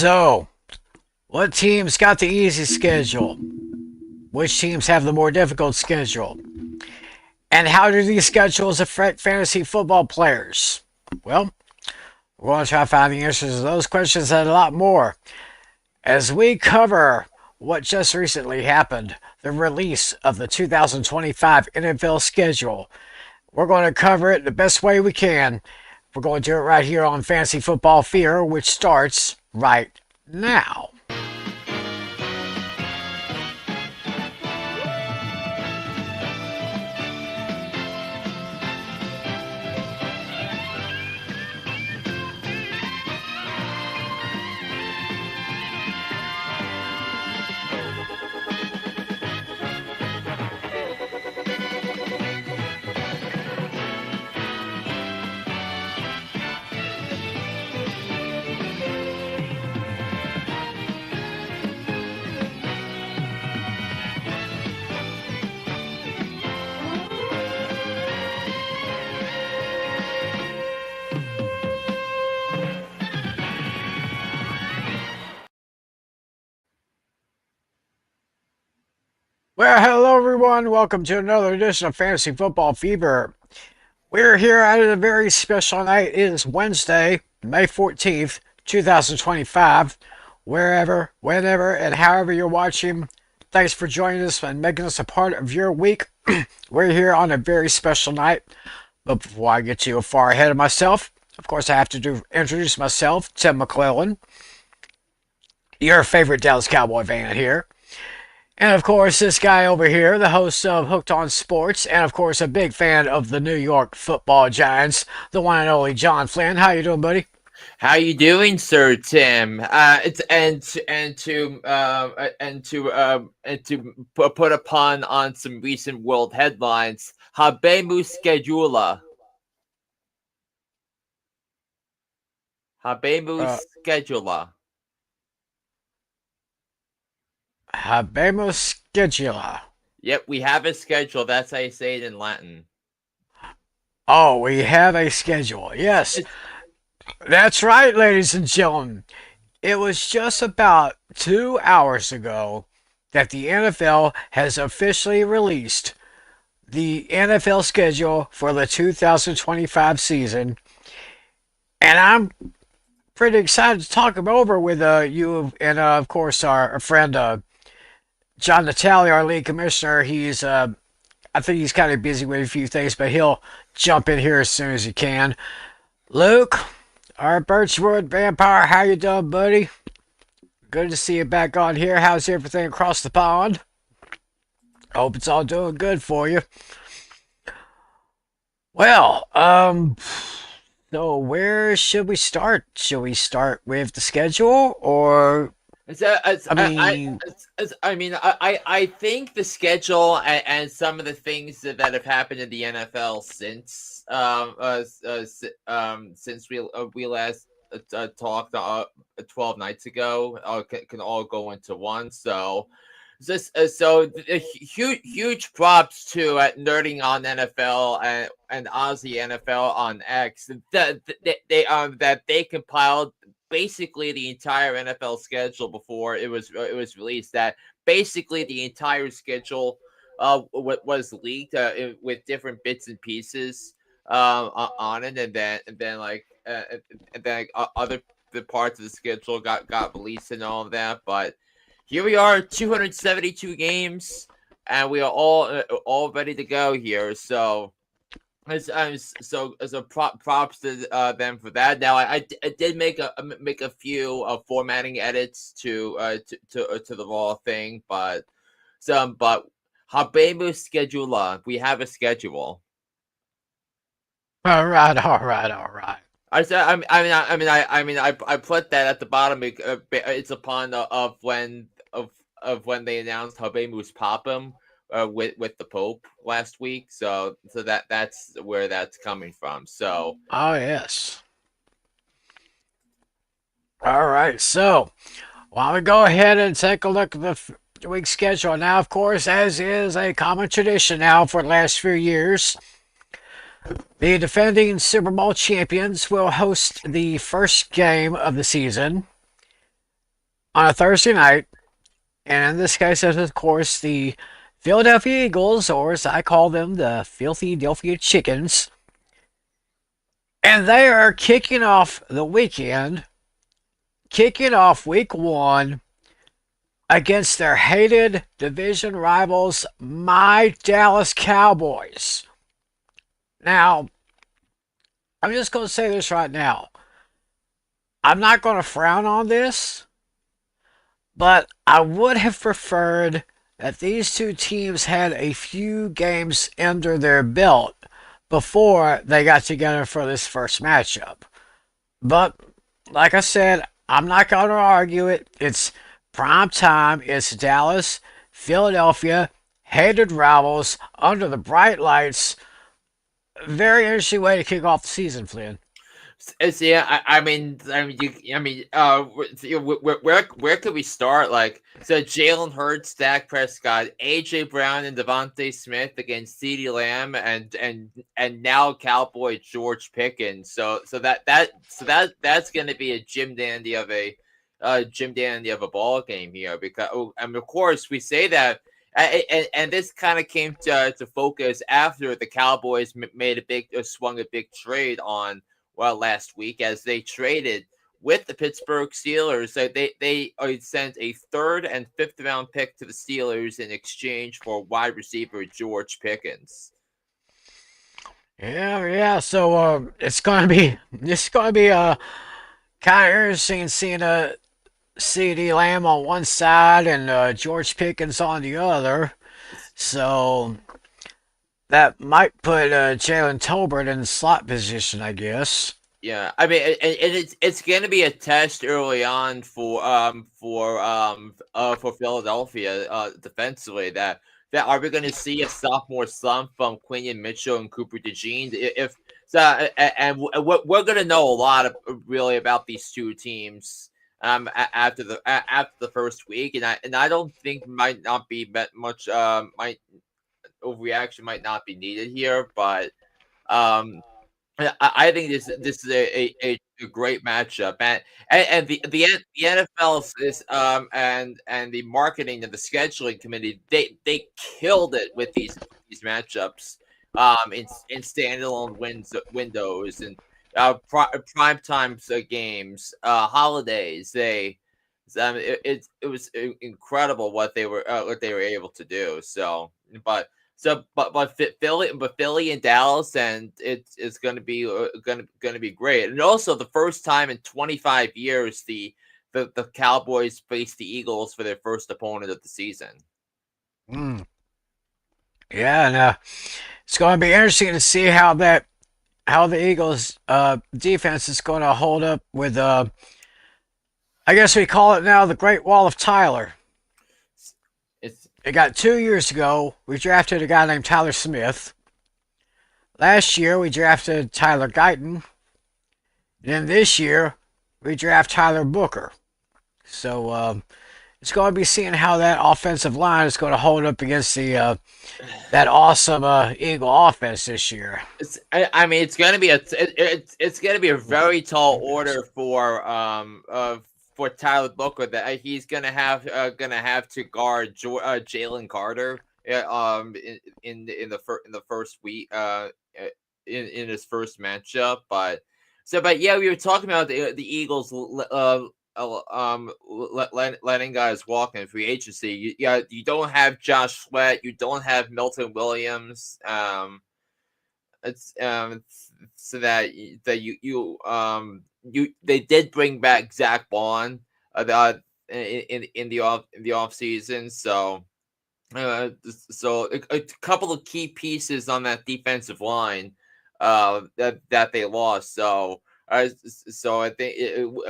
So, what teams got the easy schedule? Which teams have the more difficult schedule? And how do these schedules affect fantasy football players? Well, we're going to try to find the answers to those questions and a lot more as we cover what just recently happened, the release of the 2025 NFL schedule. We're going to cover it the best way we can. We're going to do it right here on Fantasy Football Fever, which starts right now. Well, hello everyone. Welcome to another edition of Fantasy Football Fever. We're here at a very special night. It is Wednesday, May 14th, 2025. Wherever, whenever, and however you're watching, thanks for joining us and making us a part of your week. We're here on a very special night. But before I get too far ahead of myself, of course I have to introduce myself, Tim McClellan, your favorite Dallas Cowboy fan here. And of course, this guy over here, the host of Hooked on Sports, and of course, a big fan of the New York Football Giants, the one and only John Flynn. How you doing, buddy? How you doing, Sir Tim? To put upon on some recent world headlines. Habemu schedula. Habemu schedula. Habemos schedula. Yep, we have a schedule. That's how you say it in Latin. Oh, we have a schedule. Yes, that's right, ladies and gentlemen. It was just about 2 hours ago that the NFL has officially released the NFL schedule for the 2025 season. And I'm pretty excited to talk them over with you and, of course, our friend John Natale, our league commissioner. I think he's kind of busy with a few things, but he'll jump in here as soon as he can. Luke, our Birchwood vampire, how you doing, buddy? Good to see you back on here. How's everything across the pond? Hope it's all doing good for you. Well, so where should we start? Should we start with the schedule, or I think the schedule and some of the things that have happened in the NFL since we last talked 12 nights ago can all go into one. So huge props to Nerding on NFL and Aussie NFL on X that they compiled basically the entire NFL schedule before it was released. That basically the entire schedule was leaked with different bits and pieces on it, and then other the parts of the schedule got released and all of that. But here we are, 272 games, and we are all ready to go here. So. Props to them for that. Now I did make a few formatting edits to the raw thing, but Habemu schedula. We have a schedule. all right. I put that at the bottom. It's upon of when they announced Habemus Papam. With the Pope last week, so that's where that's coming from. So, oh yes. All right, so why don't we go ahead and take a look at the week's schedule now? Of course, as is a common tradition now for the last few years, the defending Super Bowl champions will host the first game of the season. on a Thursday night, and in this case, it's of course the Philadelphia Eagles, or as I call them, the Filthy Philadelphia Chickens, and they are kicking off week one against their hated division rivals, my Dallas Cowboys. Now, I'm just going to say this right now. I'm not going to frown on this, but I would have preferred that these two teams had a few games under their belt before they got together for this first matchup. But like I said, I'm not going to argue it. It's prime time. It's Dallas, Philadelphia, hated rivals under the bright lights. Very interesting way to kick off the season, Flynn. Yeah, where could we start? Like, so Jalen Hurts, Dak Prescott, AJ Brown, and Devontae Smith against CeeDee Lamb, and now Cowboy George Pickens. That's going to be a Jim Dandy of a ball game here because, and of course, we say that. And this kind of came to focus after the Cowboys made swung a big trade on last week as they traded with the Pittsburgh Steelers. They sent a third and fifth round pick to the Steelers in exchange for wide receiver George Pickens. Yeah. So it's gonna be kind of interesting seeing C.D. Lamb on one side and George Pickens on the other. So that might put Jalen Tolbert in the slot position, I guess. Yeah, I mean, it's going to be a test early on for Philadelphia defensively. That are we going to see a sophomore slump from Quinion Mitchell and Cooper DeJean? If so, and we're going to know a lot of really about these two teams after the first week, and I don't think might not be much might overreaction might not be needed here, but um I think this is a great matchup, and the NFL is and the marketing and the scheduling committee they killed it with these matchups in standalone windows and prime times games, holidays. It was incredible what they were able to do. Philly and Dallas, and it's going to be going to be great. And also the first time in 25 years the Cowboys faced the Eagles for their first opponent of the season. Mm. Yeah, and it's going to be interesting to see how the Eagles defense is going to hold up with I guess we call it now the Great Wall of Tyler. It's It got 2 years ago. We drafted a guy named Tyler Smith. Last year we drafted Tyler Guyton. Then this year we draft Tyler Booker. So it's going to be seeing how that offensive line is going to hold up against the that awesome Eagle offense this year. I mean it's going to be a very tall order for Tyler Booker that he's going to have to guard Jalen Carter in the first week in his first matchup. But yeah, we were talking about the Eagles letting guys walk in free agency. You don't have Josh Sweat, you don't have Milton Williams. It's so that you they did bring back Zach Bond in the off season. So a couple of key pieces on that defensive line that they lost. So I think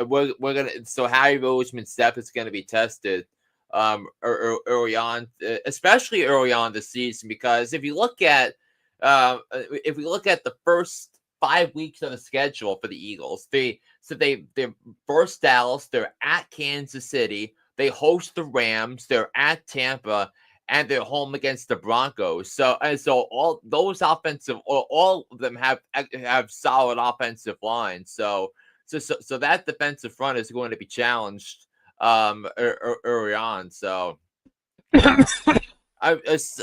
we're gonna so Harry Roseman's depth is gonna be tested early on, especially early on the season, because if we look at the first 5 weeks of the schedule for the Eagles, they first Dallas, they're at Kansas City, they host the Rams, they're at Tampa, and they're home against the Broncos. So all those all of them have solid offensive lines. So that defensive front is going to be challenged early on. So and it's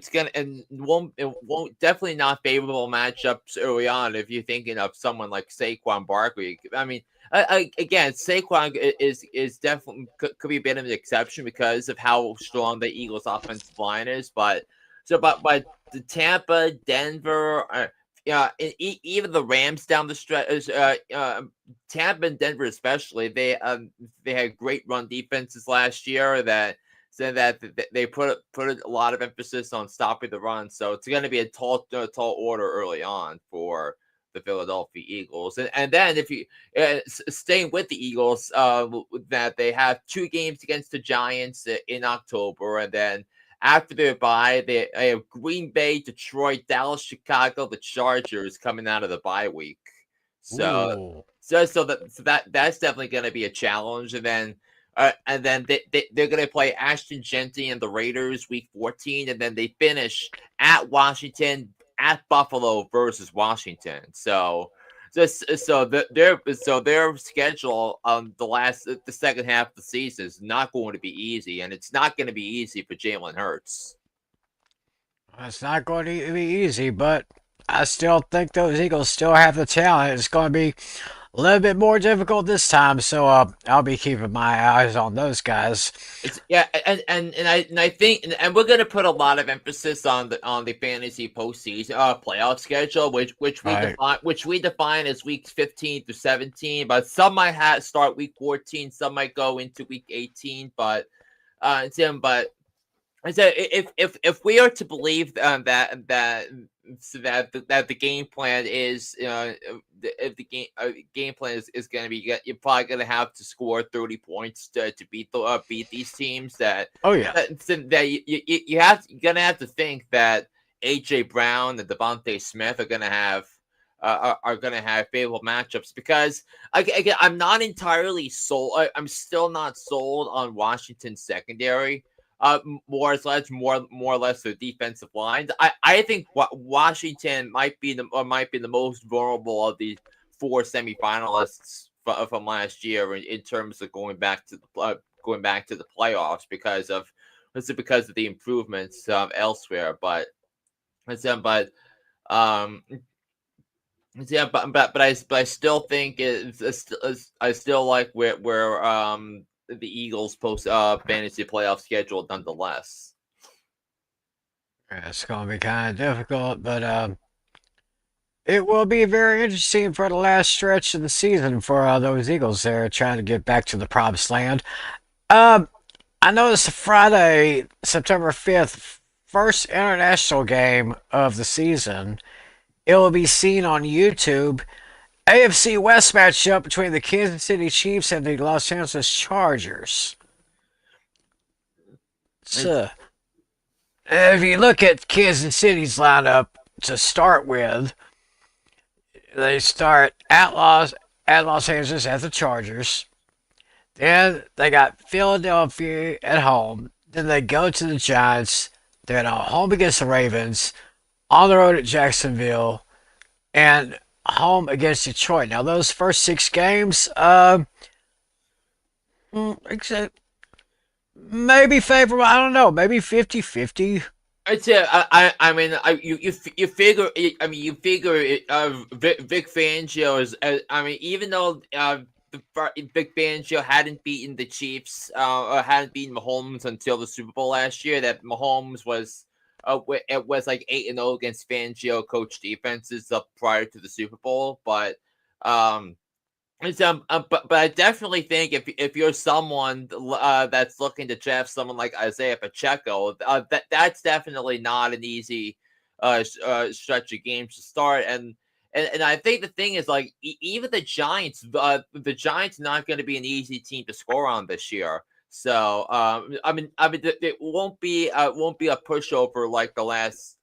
gonna and won't definitely not favorable matchups early on if you're thinking of someone like Saquon Barkley. I mean, again, Saquon is definitely could be a bit of an exception because of how strong the Eagles' offensive line is, but the Tampa, Denver. Yeah, even the Rams down the stretch, Tampa and Denver especially, they had great run defenses last year that said that they put a lot of emphasis on stopping the run. So it's going to be a tall order early on for the Philadelphia Eagles. And then if you staying with the Eagles, that they have 2 games against the Giants in October, and then after their bye, they have Green Bay, Detroit, Dallas, Chicago, the Chargers coming out of the bye week. So Ooh. that's definitely going to be a challenge, and then they're going to play Ashton Genty and the Raiders week 14, and then they finish at Washington, at Buffalo versus Washington. So their schedule on the second half of the season is not going to be easy, and it's not going to be easy for Jalen Hurts. It's not going to be easy, but I still think those Eagles still have the talent. It's going to be a little bit more difficult this time, so I'll be keeping my eyes on those guys. It's yeah, and I think and we're gonna put a lot of emphasis on the fantasy postseason playoff schedule, Right. which we define as weeks 15 to 17. But some might start week 14, some might go into week 18. But so if we are to believe that the game plan is if the game plan is going to be you're probably going to have to score 30 points to beat these teams Oh yeah. that you're going to have to think that AJ Brown and Devontae Smith are going to have favorable matchups because again I'm not entirely sold. I'm still not sold on Washington's secondary, more or less the defensive lines. I think Washington might be the most vulnerable of the 4 semifinalists from last year in terms of going back to the playoffs because of the improvements elsewhere. But um yeah, but I still think I still like where the Eagles post fantasy playoff schedule nonetheless. Yeah, it's going to be kind of difficult, but it will be very interesting for the last stretch of the season for those Eagles there trying to get back to the promised land. Um, I noticed Friday, September 5th, first international game of the season. It will be seen on YouTube. AFC West matchup between the Kansas City Chiefs and the Los Angeles Chargers. It's So, if you look at Kansas City's lineup to start with, they start at Los Angeles at the Chargers. Then they got Philadelphia at home. Then they go to the Giants. They're at home against the Ravens, on the road at Jacksonville, and home against Detroit. Now those first 6 games, maybe favorable. I don't know. Maybe 50-50. I'd say I mean you figure I mean you figure Vic Fangio is I mean even though Vic Fangio hadn't beaten the Chiefs or hadn't beaten Mahomes until the Super Bowl last year, that Mahomes was it was like 8-0 against Fangio coach defenses up prior to the Super Bowl, but um but I definitely think if you're someone that's looking to draft someone like Isaiah Pacheco, that's definitely not an easy stretch of games to start. And I think the thing is like even the Giants not going to be an easy team to score on this year. So it won't be a pushover like the last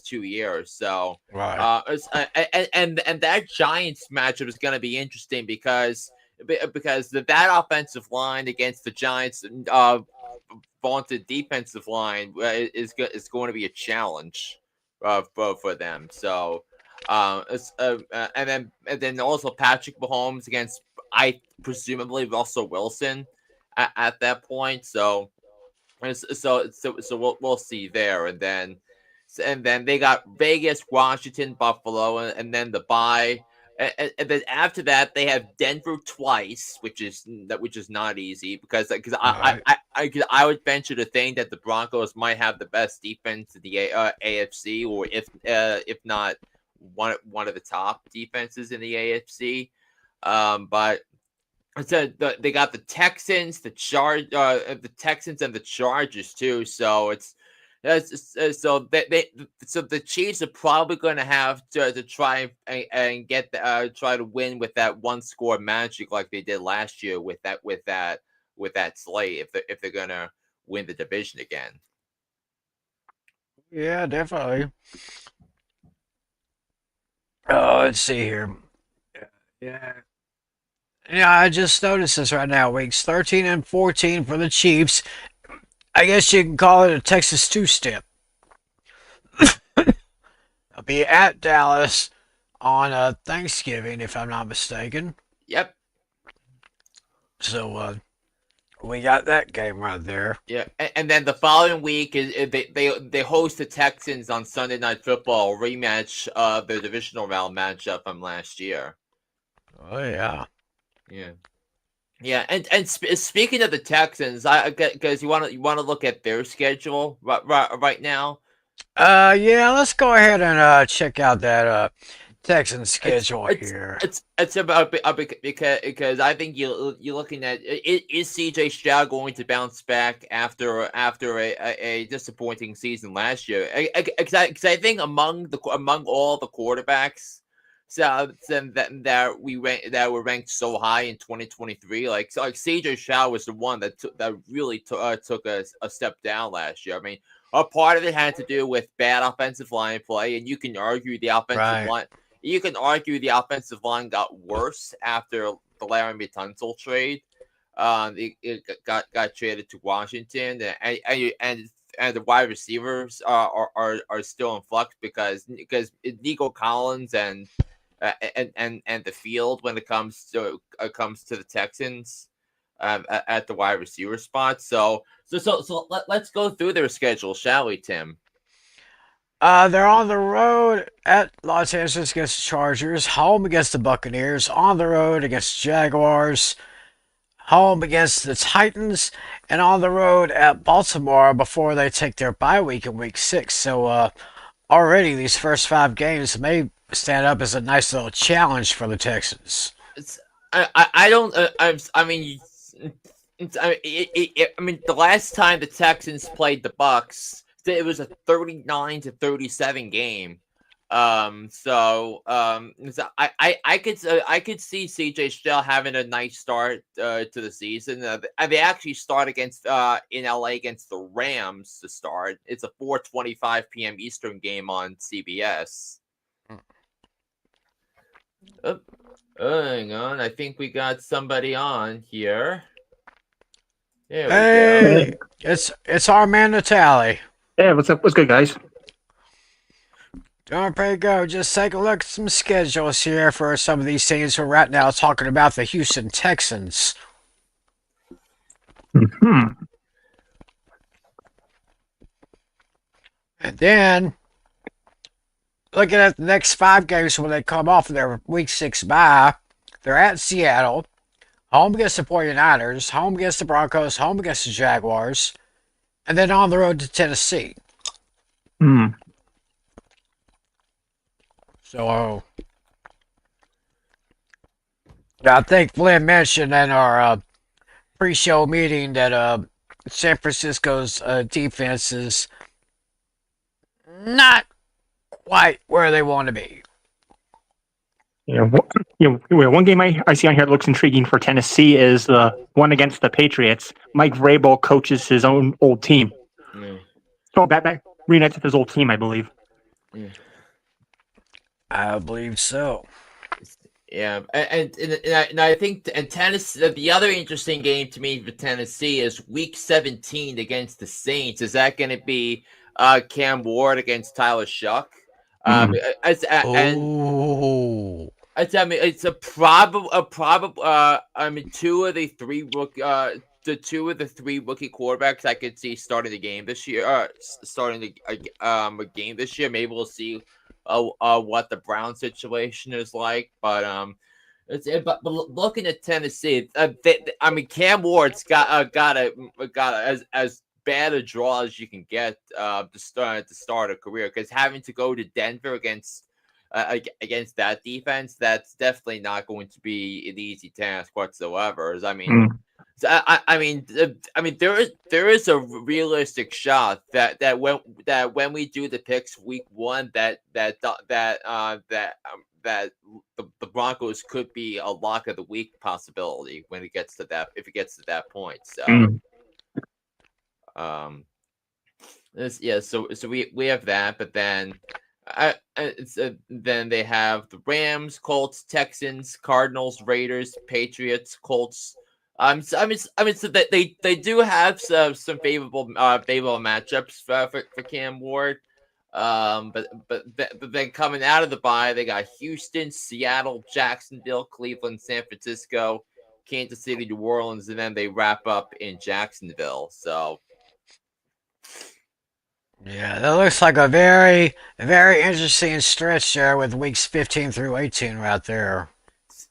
2 years. So Right. and that Giants matchup is going to be interesting because that offensive line against the Giants vaunted defensive line is going to be a challenge for them. So and then also Patrick Mahomes against I presumably Russell Wilson at that point. So we'll see there, and then they got Vegas, Washington, Buffalo, and then the bye. And then after that, they have Denver twice, which is not easy because Right. I would venture to think that the Broncos might have the best defense in the AFC, or if not one of the top defenses in the AFC. But so they got the Texans, the Texans and the Chargers too. So so the Chiefs are probably going to have to try and get try to win with that one score magic like they did last year with that slate if they're going to win the division again. Yeah, definitely. Oh, let's see here. Yeah. Yeah, I just noticed this right now. Weeks 13 and 14 for the Chiefs. I guess you can call it a Texas two-step. I'll be at Dallas on Thanksgiving, if I'm not mistaken. Yep. So we got that game right there. Yeah, and then the following week is they host the Texans on Sunday Night Football, a rematch of the divisional round matchup from last year. Oh yeah. Yeah, yeah, speaking of the Texans, I because you want to look at their schedule right now. Yeah. Let's go ahead and check out that Texan It's schedule it's here. it's about because I think you're looking at is CJ Stroud going to bounce back after a disappointing season last year? Because I think among all the quarterbacks, that were ranked so high in 2023, like CJ Stroud was the one that really took a step down last year. I mean, a part of it had to do with bad offensive line play, and Right. you can argue the offensive line got worse after the Larry Tunsil trade. It got traded to Washington, and the wide receivers are still in flux because Nico Collins and the field when it comes to the Texans at the wide receiver spot. So let's go through their schedule, shall we, Tim? They're on the road at Los Angeles against the Chargers, home against the Buccaneers, on the road against the Jaguars, home against the Titans, and on the road at Baltimore before they take their bye week in week 6. So already these first 5 games may stand up as a nice little challenge for the Texans. It's, I don't I mean I mean the last time the Texans played the Bucks, it was a 39-37 game. So I could see CJ Stroud having a nice start to the season. They actually start against in LA against the Rams to start. It's a 4:25 p.m. Eastern game on CBS. Oh, hang on, I think we got somebody on here. There we go. Hey, it's our man Natali. Yeah, what's up? What's good, guys? Doing pretty good. Just take a look at some schedules here for some of these teams. We're right now talking about the Houston Texans. Hmm. And then looking at the next 5 games when they come off of their week 6 bye, they're at Seattle, home against the 49ers, home against the Broncos, home against the Jaguars, and then on the road to Tennessee. Hmm. So I think Flynn mentioned in our pre-show meeting that San Francisco's defense is not quite where they want to be. One game I see on here that looks intriguing for Tennessee is the one against the Patriots. Mike Vrabel coaches his own old team. Yeah. So back reunites with his old team, I believe. Yeah. I believe so. Yeah, and I think Tennessee. The other interesting game to me for Tennessee is Week 17 against the Saints. Is that going to be Cam Ward against Tyler Shuck? Mm. As and Oh, it's a probable. I mean, the two of the three rookie quarterbacks I could see starting the game this year. Starting a game this year. Maybe we'll see what the Brown situation is like, but looking at Tennessee, I mean, Cam Ward's got as bad a draw as you can get to start a career, because having to go to Denver against that defense, that's definitely not going to be an easy task whatsoever. I mean, Mm. there is a realistic shot that when we do the picks week one, that the Broncos could be a lock of the week possibility when it gets to that, if it gets to that point. So Mm. um so we have that, but then they have the Rams, Colts, Texans, Cardinals, Raiders, Patriots, Colts. So that they do have some favorable matchups for Cam Ward. But then coming out of the bye, they got Houston, Seattle, Jacksonville, Cleveland, San Francisco, Kansas City, New Orleans, and then they wrap up in Jacksonville. So Yeah, that looks like a very, very interesting stretch there with weeks 15 through 18 right there.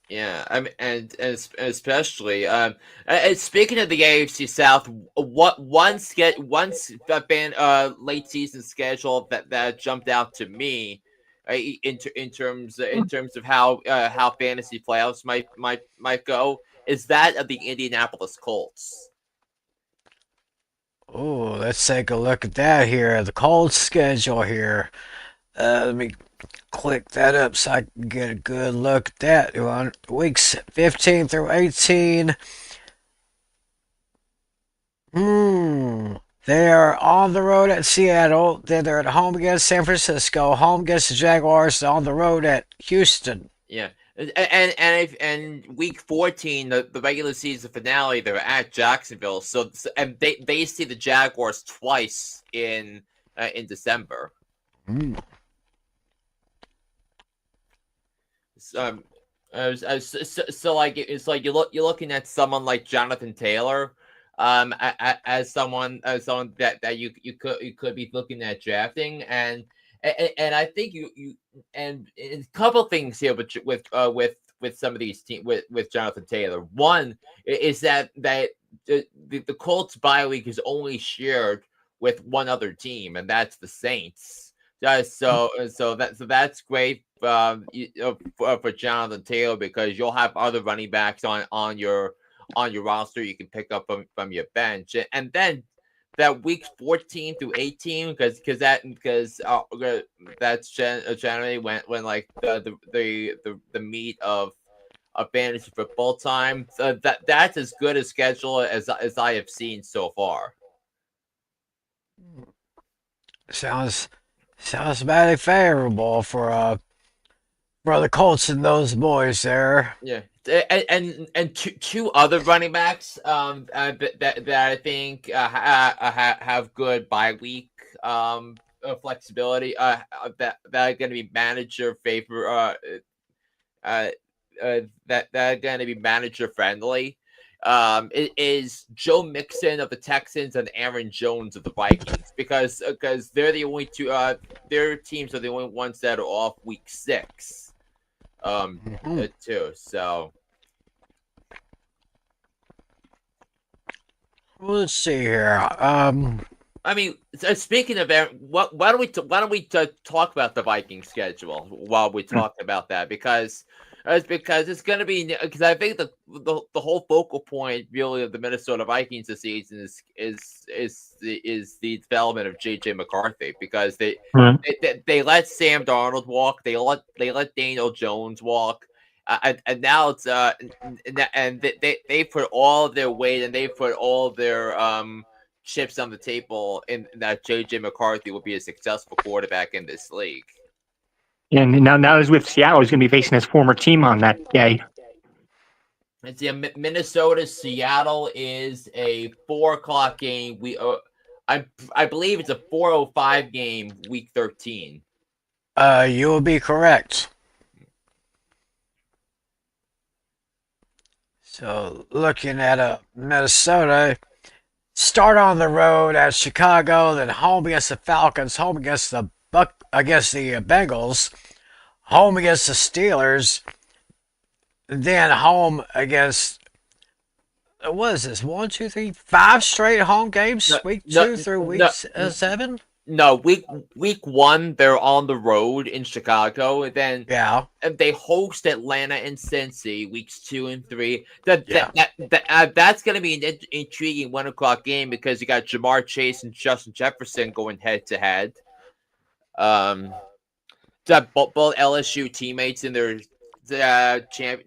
yeah, I mean, and especially and speaking of the AFC South, what late season schedule that jumped out to me, in terms of how fantasy playoffs might go, is that of the Indianapolis Colts. Ooh, let's take a look at that here. The cold schedule here. Let me click that up so I can get a good look at that. On weeks 15 through 18. Hmm. They are on the road at Seattle. Then they're at home against San Francisco. Home against the Jaguars. On the road at Houston. Yeah. And week 14, the regular season finale, they're at Jacksonville. And they see the Jaguars twice in December. Hmm. So, like it's like you're looking at someone like Jonathan Taylor, as someone that you could be looking at drafting, and I think and a couple things here with some of these teams with Jonathan Taylor. One is that the Colts bye week is only shared with one other team, and that's the Saints. So that's great for Jonathan Taylor, because you'll have other running backs on your roster you can pick up from your bench, and then that weeks 14 through 18, because that's generally when like the meat of fantasy football time. So that's as good a schedule as I have seen so far. Sounds mighty favorable for the Colts and those boys there. Yeah, and two other running backs that I think have good bye week flexibility that are going to be manager favor that are going to be manager friendly. It is Joe Mixon of the Texans and Aaron Jones of the Vikings, because they're the only two their teams are the only ones that are off week 6. Mhm. Too. So Let's see here. I mean, speaking of why don't we talk about the Viking schedule while we talk about that, because it's going to be, because I think the whole focal point really of the Minnesota Vikings this season is the development of JJ McCarthy, because Mm. they let Sam Darnold walk, they let Daniel Jones walk. And now it's and they put all of their weight, and they put all of their chips on the table in that JJ McCarthy will be a successful quarterback in this league. And now he's with Seattle. He's going to be facing his former team on that day. It's Minnesota Seattle is a 4 o'clock game. I believe it's a 4:05 game, week 13. You will be correct. So looking at Minnesota, start on the road at Chicago, then home against the Falcons, home against the Bengals, home against the Steelers, then home against what is this? One, two, three, five straight home games, No, week no, two through week no, seven. no. Week one, they're on the road in Chicago, and then Yeah, they host Atlanta and Cincy weeks 2 and 3. yeah. That's going to be an intriguing 1 o'clock game because you got Jamar Chase and Justin Jefferson going head to head. Both LSU teammates in their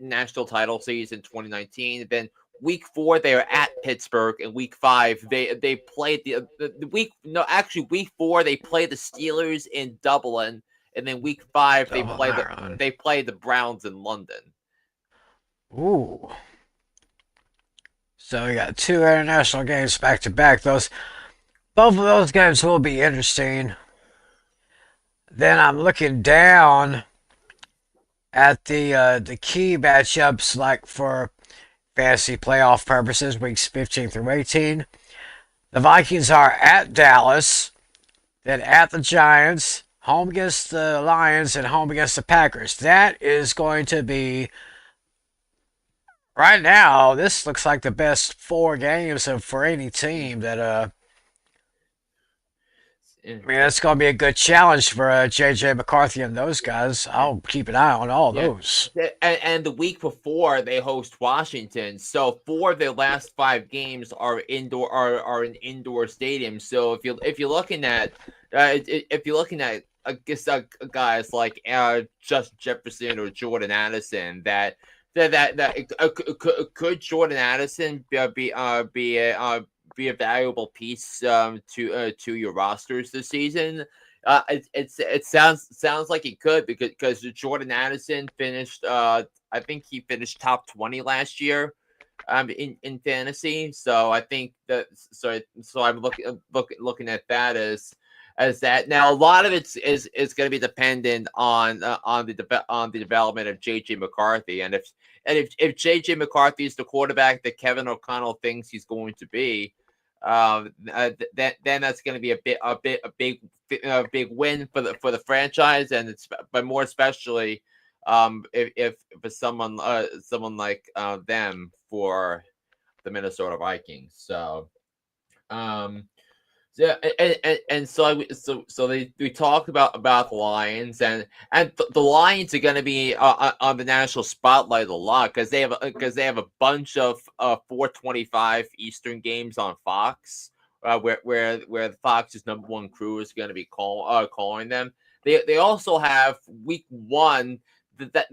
national title season 2019. Then week 4 they are at Pittsburgh, and week 5 they played the week no actually week 4 they play the Steelers in Dublin, and then week 5 Double Iron. they play the Browns in London. Ooh. So we got two international games back to back. Both of those games will be interesting. Then I'm looking down at the key matchups, like for fantasy playoff purposes, weeks 15 through 18. The Vikings are at Dallas, then at the Giants, home against the Lions, and home against the Packers. That is going to be right now. This looks like the best four games for any team that I mean, that's going to be a good challenge for J.J. McCarthy and those guys. I'll keep an eye on all Yeah. those. And the week before they host Washington, so 4 of their last 5 games are in indoor stadiums. So if you're looking at I guess guys like Justin Jefferson or Jordan Addison, could Jordan Addison be a valuable piece to your rosters this season? It sounds like he could because Jordan Addison finished. I think he finished top 20 last year, in fantasy. So I think I'm looking at that as that. Now a lot of it is going to be dependent on the development of JJ McCarthy, and if JJ McCarthy is the quarterback that Kevin O'Connell thinks he's going to be, then that's going to be a big win for the franchise, and it's but more especially if for someone like them for the Minnesota Vikings. So yeah, and so we talked about the Lions, and the Lions are going to be on the national spotlight a lot because they have a bunch of 4:25 Eastern games on Fox, where the Fox's number one crew is going to be calling them. They also have week 1.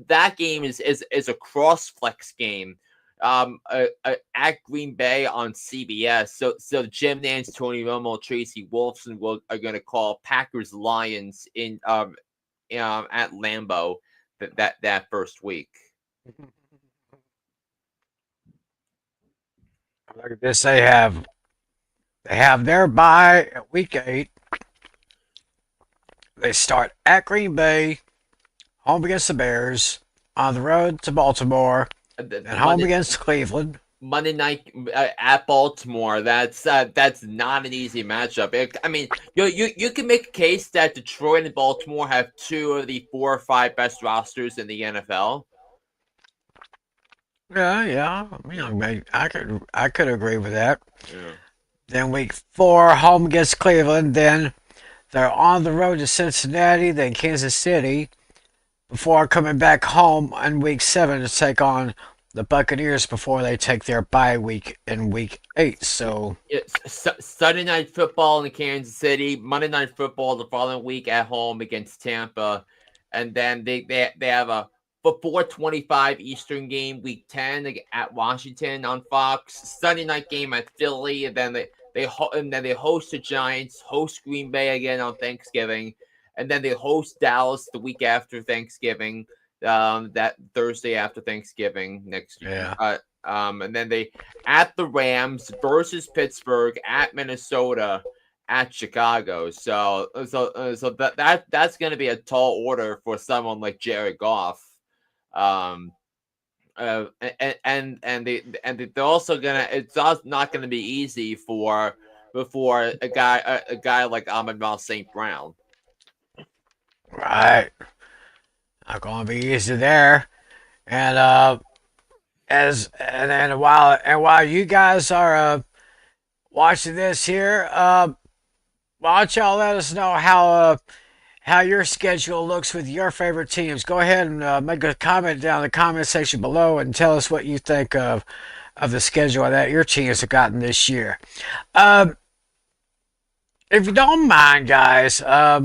That game is a cross flex game, at Green Bay on CBS. So Jim Nance, Tony Romo, Tracy Wolfson are going to call Packers Lions in at Lambeau that first week. Look at this. They have their bye at week 8. They start at Green Bay, home against the Bears, on the road to Baltimore, and home against Cleveland. Monday night at Baltimore. That's not an easy matchup. I mean, you can make a case that Detroit and Baltimore have 2 of the 4 or 5 best rosters in the NFL. Yeah. I could agree with that. Yeah. Then week 4, home against Cleveland. Then they're on the road to Cincinnati, then Kansas City, before coming back home in week 7 to take on the Buccaneers before they take their bye week in week 8. So It's Sunday night football in Kansas City, Monday night football the following week at home against Tampa, and then they have a 4:25 Eastern game week 10 at Washington on Fox, Sunday night game at Philly, and then they host the Giants, host Green Bay again on Thanksgiving, and then they host Dallas the week after Thanksgiving, that Thursday after Thanksgiving next year. yeah, And then they at the Rams versus Pittsburgh, at Minnesota, at Chicago. So that's going to be a tall order for someone like Jared Goff. Um, they're also gonna. It's also not gonna be easy for before a guy like Amon-Ra St. Brown. Right. Not gonna be easy there. And while you guys are watching this here, why don't y'all let us know how your schedule looks with your favorite teams? Go ahead and make a comment down in the comment section below and tell us what you think of the schedule that your teams have gotten this year. Um, if you don't mind, guys, I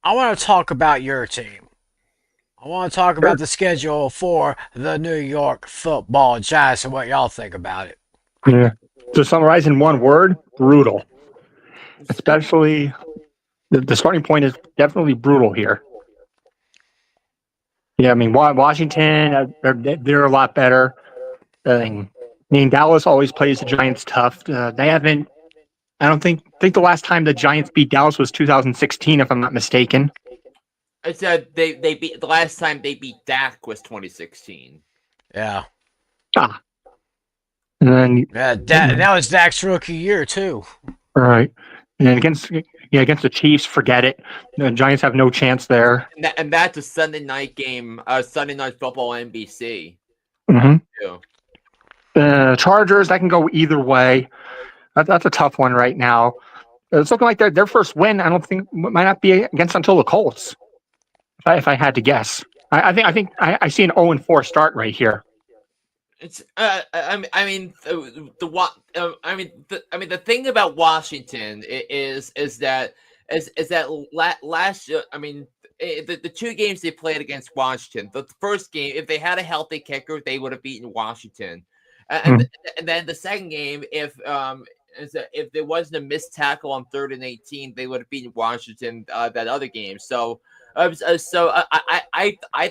want to talk about your team. I want to talk about Sure. the schedule for the New York Football Giants and what y'all think about it. Yeah. To summarize in one word, brutal. Especially the starting point is definitely brutal here. Yeah, I mean Washington, they're a lot better. I mean Dallas always plays the Giants tough. They haven't. I don't think the last time the Giants beat Dallas was 2016, if I'm not mistaken. I said they beat the last time they beat Dak was 2016. Yeah, Ah, and then yeah, that was Dak's rookie year too. right, and then against the Chiefs, forget it. The Giants have no chance there. And that's a Sunday night game, Sunday night football NBC. Hmm. Too. Chargers, that can go either way. That's a tough one right now. It's looking like their first win. I don't think might not be against until the Colts. If I had to guess, I see an 0-4 start right here. It's I mean the thing about Washington is that last year, I mean the two games they played against Washington, the first game, if they had a healthy kicker, they would have beaten Washington, and Mm. and then the second game, if there wasn't a missed tackle on 3rd and 18, they would have beaten Washington that other game. So I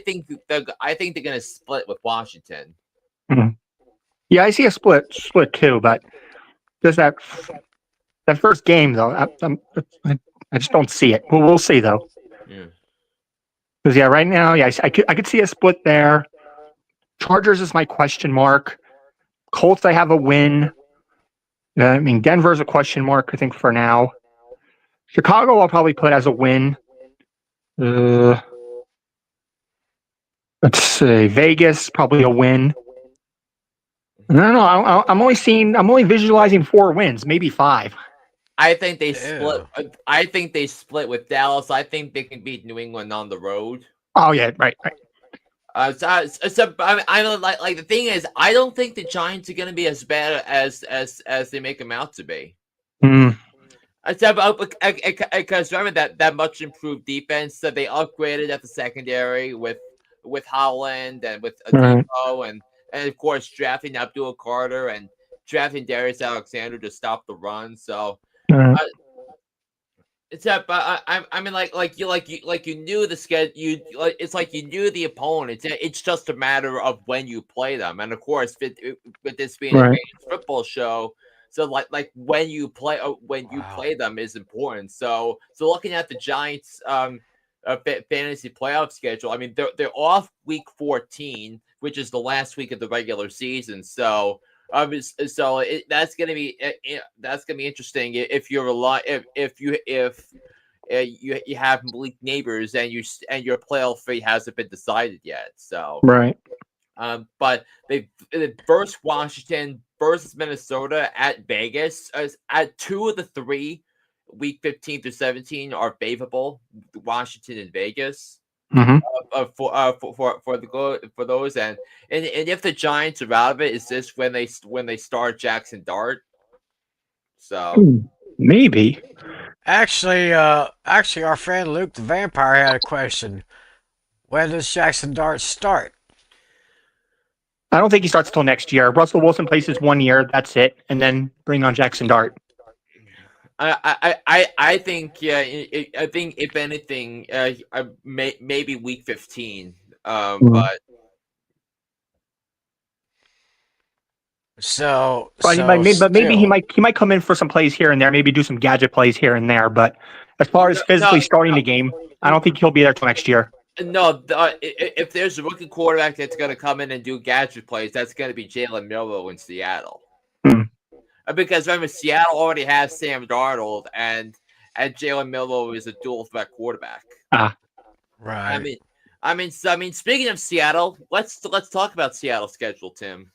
think I think they're gonna split with Washington. Mm. Yeah, I see a split too, but just that first game though, I just don't see it. We'll see though, Yeah. because yeah, right now, yeah, I could see a split there. Chargers is my question mark. Colts, I have a win. I mean, Denver's a question mark, I think, for now. Chicago, I'll probably put as a win. Uh, let's see. Vegas, probably a win. No, no, I'm only visualizing 4 wins, maybe 5. I think they split. Ew. I think they split with Dallas. I think they can beat New England on the road. Oh yeah, right. I mean, like the thing is, I don't think the Giants are going to be as bad as they make them out to be. Mm, Because remember that much improved defense that they upgraded at the secondary with Holland and with right, Depot and of course drafting Abdul Carter and drafting Darius Alexander to stop the run. So right, uh, I mean you knew the schedule. It's like you knew the opponent. It's just a matter of when you play them. And of course, with this being a right, Vegas football show, so like when you Wow. play them is important. So looking at the Giants fantasy playoff schedule, I mean they're off week 14, which is the last week of the regular season. So that's gonna be interesting if you're if you have Malik Neighbors and your playoff fate hasn't been decided yet. So right. but they versus Washington versus Minnesota at Vegas at 2 of the 3 week 15 through 17 are favorable, Washington and Vegas. Mm-hmm. For those and if the Giants are out of it, is this when they start Jackson Dart? So Maybe. Actually, our friend Luke the Vampire had a question. When does Jackson Dart start? I don't think he starts till next year. Russell Wilson plays his 1 year. That's it, and then bring on Jackson Dart. I think I think if anything maybe week 15 but But maybe Still, he might come in for some plays here and there, maybe do some gadget plays here and there. But as far as physically no, starting the game, I don't think he'll be there till next year. No, if there's a rookie quarterback that's going to come in and do gadget plays, that's going to be Jalen Milroe in Seattle. Hmm. Because remember, Seattle already has Sam Darnold, and Jalen Milroe is a dual threat quarterback. Ah, I Right. mean, I mean, speaking of Seattle, let's talk about Seattle's schedule, Tim.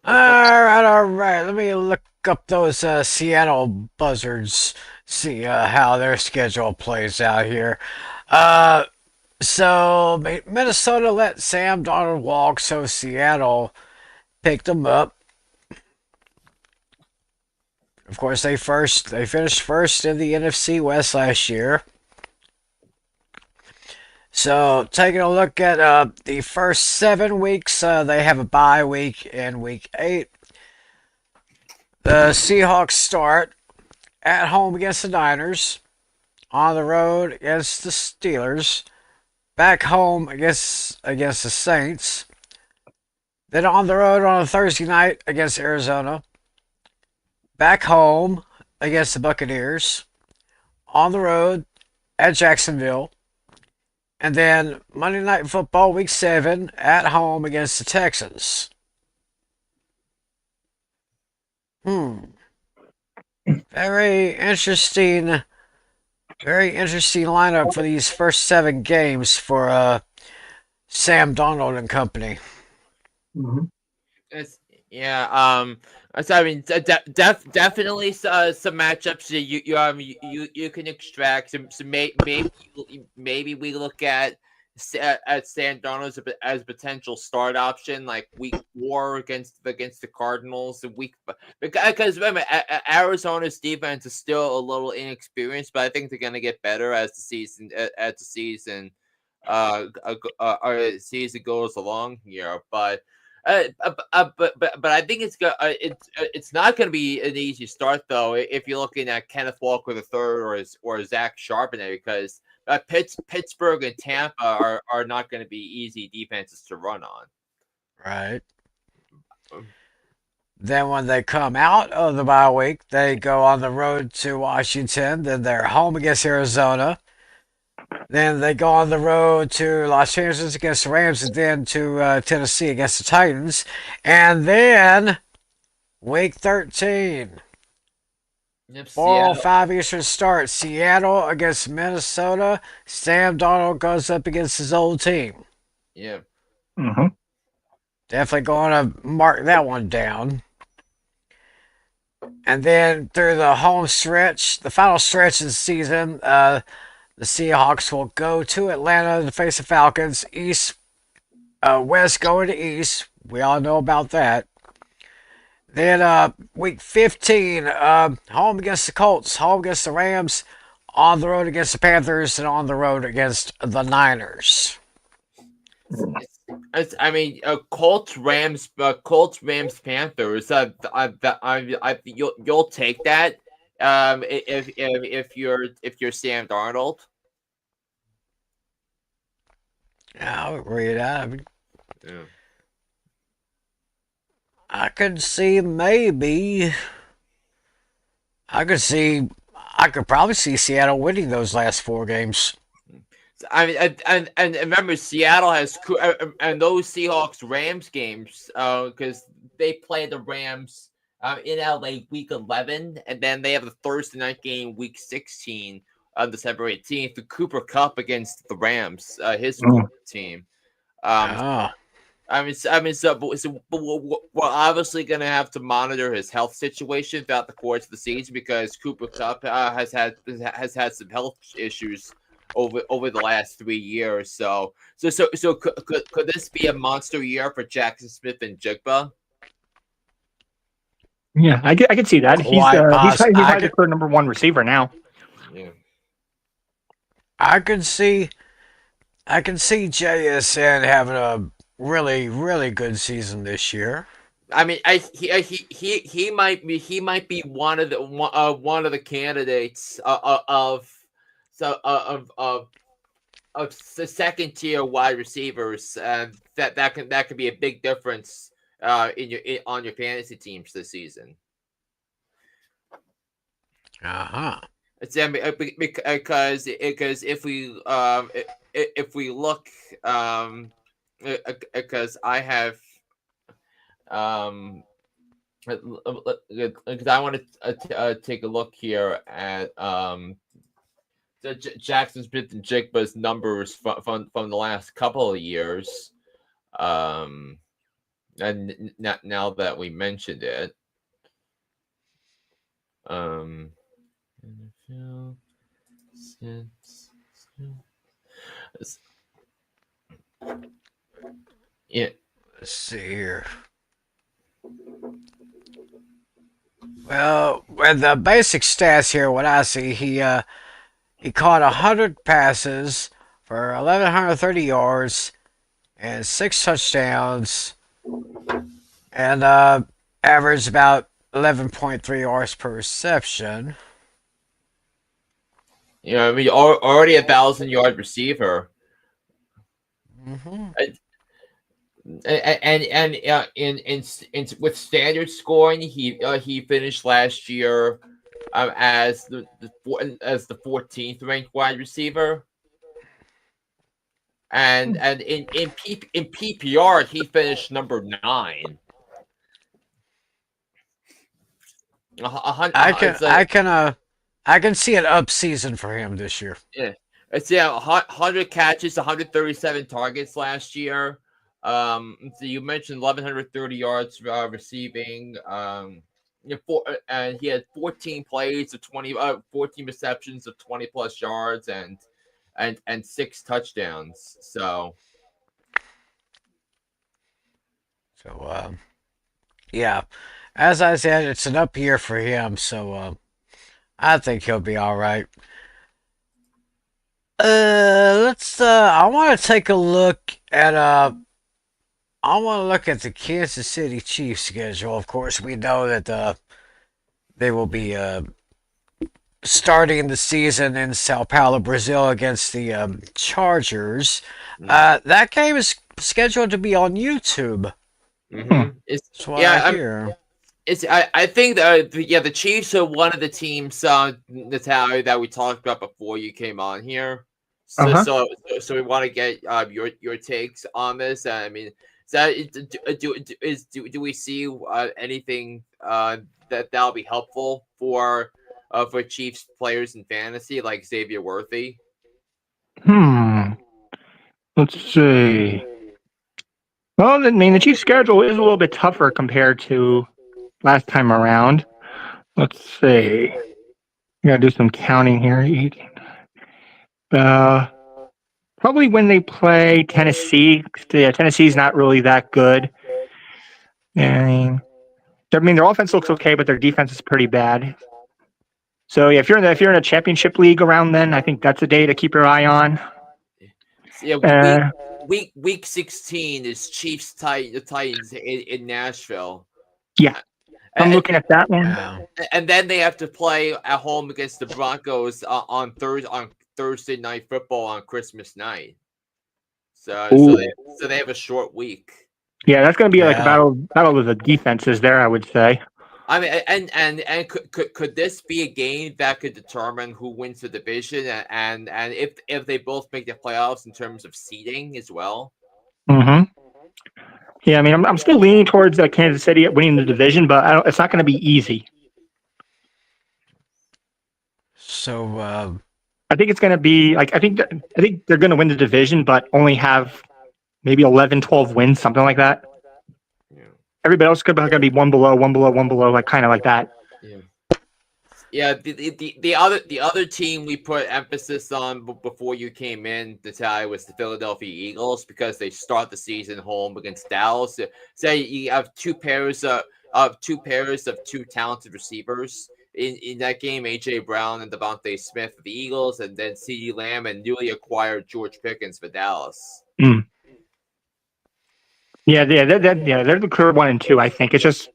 All right, all right. Let me look up those Seattle Buzzards. See how their schedule plays out here. Uh, so Minnesota let Sam Darnold walk, so Seattle picked him up. Of course, they finished first in the NFC West last year. So taking a look at the first 7 weeks, they have a bye week in week 8. The Seahawks start at home against the Niners, on the road against the Steelers, back home against the Saints, then on the road on a Thursday night against Arizona, back home against the Buccaneers, on the road at Jacksonville, and then Monday Night Football Week 7 at home against the Texans. Hmm. Very interesting. Very interesting lineup for these first 7 games for Sam Donald and company. mhm. It's, yeah. So, I mean, definitely some matchups that you can extract. Maybe we look at Sam Darnold as a potential start option, like week 4 against the Cardinals. Because remember, Arizona's defense is still a little inexperienced, but I think they're gonna get better as the season goes along here. But I think it's not going to be an easy start though if you're looking at Kenneth Walker the third or Zach Charbonnet, because Pittsburgh and Tampa are not going to be easy defenses to run on. Right. Um, Then when they come out of the bye week, they go on the road to Washington. Then they're home against Arizona. Then they go on the road to Los Angeles against the Rams, and then to Tennessee against the Titans. And then week 13, Yep, Seattle. 4:05 Eastern start. Seattle against Minnesota. Sam Donald goes up against his old team. Yeah. Mhm. Definitely going to mark that one down. And then through the home stretch, the final stretch of the season, the Seahawks will go to Atlanta to face the Falcons. West going to East. We all know about that. Then week 15, home against the Colts, home against the Rams, on the road against the Panthers, and on the road against the Niners. I mean, Colts, Rams, Panthers. You'll take that. If you're Sam Darnold. I'll agree with that. I mean, Yeah. I could see maybe. I could see. I could probably see Seattle winning those last 4 games. I mean, and remember, Seattle has and those Seahawks Rams games, because they play the Rams in LA week 11, and then they have the Thursday night game week 16 on December 18th. The Cooper Cup against the Rams, his Mm. former team. Um, Oh, but we're obviously going to have to monitor his health situation throughout the course of the season, because Cooper Cup has had some health issues over the last 3 years. So could this be a monster year for Jackson Smith and Jigba? Yeah, I could see that. quite He's possible. probably the clear number 1 receiver now. Yeah. I could see. I can see JSN having a really, really good season this year. I mean, he might be one of the candidates of the second tier wide receivers, that could be a big difference on your fantasy teams this season. Uh huh. It's because if we if we look, because I have um because I want to take a look here at Jackson Smith and Jigba's numbers from the last couple of years. Um, and now that we mentioned it, um, NFL since yeah, Let's see here. Well, with the basic stats here, what I see, he caught 100 passes for 1,130 yards and 6 touchdowns, and averaged about 11.3 yards per reception. I mean, already 1,000 yard receiver. Hmm. And in with standard scoring, he finished last year as the 14th ranked wide receiver, and in PPR he finished number 9. I can It's I can uh I can see an up season for him this year. yeah, it's 100 catches, 137 targets last year. So you mentioned 1,130 yards receiving. And he had 14 plays of 14 receptions of 20 plus yards and 6 touchdowns. So So yeah, as I said, it's an up year for him. So I think he'll be all right. Let's. I want to take a look at. I want to look at the Kansas City Chiefs schedule. Of course, we know that they will be starting the season in Sao Paulo, Brazil, against the Chargers. That game is scheduled to be on YouTube. Hmm. it's That's what I yeah. hear. I think the Chiefs are one of the teams, Natalia, that we talked about before you came on here. Uh So huh. so so we want to get your takes on this. I mean, is that do we see anything that'll be helpful for Chiefs players in fantasy like Xavier Worthy? Hmm. Let's see. Well, I mean, the Chiefs' schedule is a little bit tougher compared to last time around. Let's see. I gotta do some counting here. Uh, Probably when they play Tennessee. Yeah, Tennessee's not really that good. And I mean, their offense looks okay, but their defense is pretty bad. So yeah, if you're in a championship league around then, I think that's a day to keep your eye on. So, yeah, Uh, week 16 is the Titans in Nashville. yeah, I'm And, looking at that one. Yeah. and then they have to play at home against the Broncos on Thursday night football on Christmas night. So Ooh, so they have a short week. yeah, that's going to be like a Yeah. battle of the defenses there, I would say. I mean, and could this be a game that could determine who wins the division and if they both make the playoffs in terms of seeding as well? Hmm. Yeah, I mean, I'm still leaning towards Kansas City winning the division, but it's not going to be easy. So I think it's going to be like I think they're going to win the division, but only have maybe 11, 12 wins, something like that. Yeah. Everybody else could going to be one below, one below, one below, like kind of like that. Yeah. Yeah, the other team we put emphasis on before you came in, Natalia, was the Philadelphia Eagles because they start the season home against Dallas. So you have two pairs of two talented receivers in that game: AJ Brown and Devontae Smith for the Eagles, and then CeeDee Lamb and newly acquired George Pickens for Dallas. Mm. Yeah, they're the clear 1 and 2. I think it's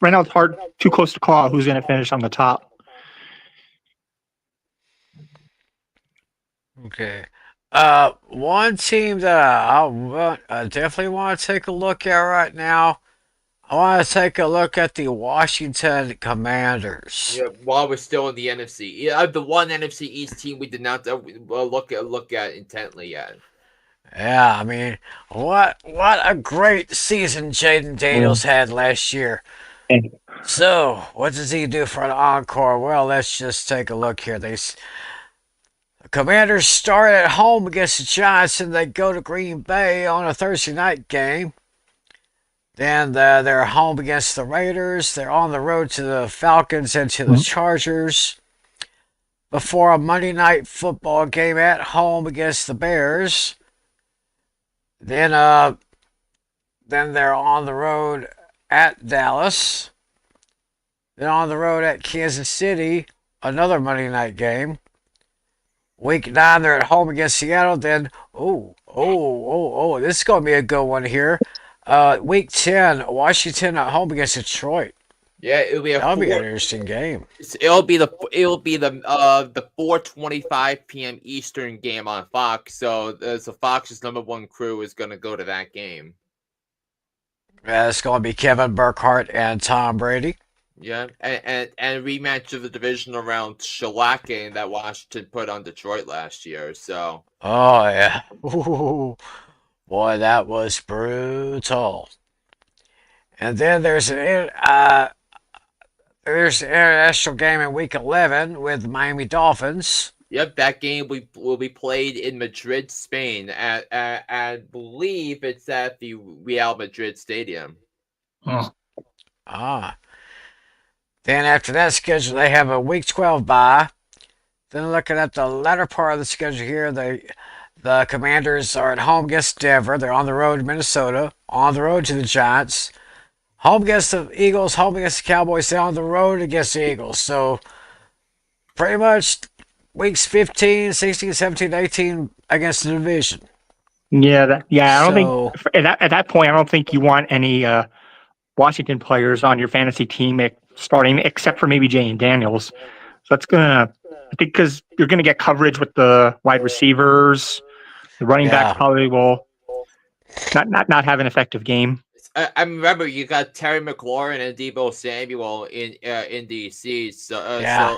right now it's hard, too close to call who's going to finish on the top. okay. One team that I definitely want to take a look at right now. I want to take a look at the Washington Commanders. Yeah, while we're still in the NFC, yeah, the one NFC East team we did not look at intently yet. Yeah, I mean, what a great season Jaden Mm. Daniels had last year. And So, what does he do for an encore? Well, let's just take a look here. The Commanders start at home against the Giants, and they go to Green Bay on a Thursday night game. Then they're home against the Raiders. They're on the road to the Falcons and to the Chargers. Before a Monday night football game at home against the Bears. Then then they're on the road at Dallas. Then on the road at Kansas City, another Monday night game. Week 9, they're at home against Seattle. Then, this is going to be a good one here. Week 10, Washington at home against Detroit. Yeah, it'll be a That'll be an four. interesting game. It'll be the 4:25 p.m. Eastern game on Fox. So Fox's #1 crew is going to go to that game. It's going to be Kevin Burkhardt and Tom Brady. Yeah, and rematch of the divisional round shellacking that Washington put on Detroit last year. So Oh, yeah. Ooh, boy, that was brutal. And then there's an international game in Week 11 with the Miami Dolphins. yep, that game will be played in Madrid, Spain. I believe it's at the Real Madrid Stadium. Ah. Then after that schedule, they have a Week 12 bye. Then looking at the latter part of the schedule here, the Commanders are at home against Denver. They're on the road to Minnesota. On the road to the Giants. Home against the Eagles. Home against the Cowboys. They're on the road against the Eagles. So pretty much weeks 15, 16, 17, 18 against the division. Yeah, I don't So think at that point, I don't think you want any Washington players on your fantasy team starting, except for maybe Jay and Daniels. So that's I think, because you're gonna get coverage with the wide receivers. The running backs yeah, probably will not have an effective game. I remember you got Terry McLaurin and Debo Samuel in DC. yeah,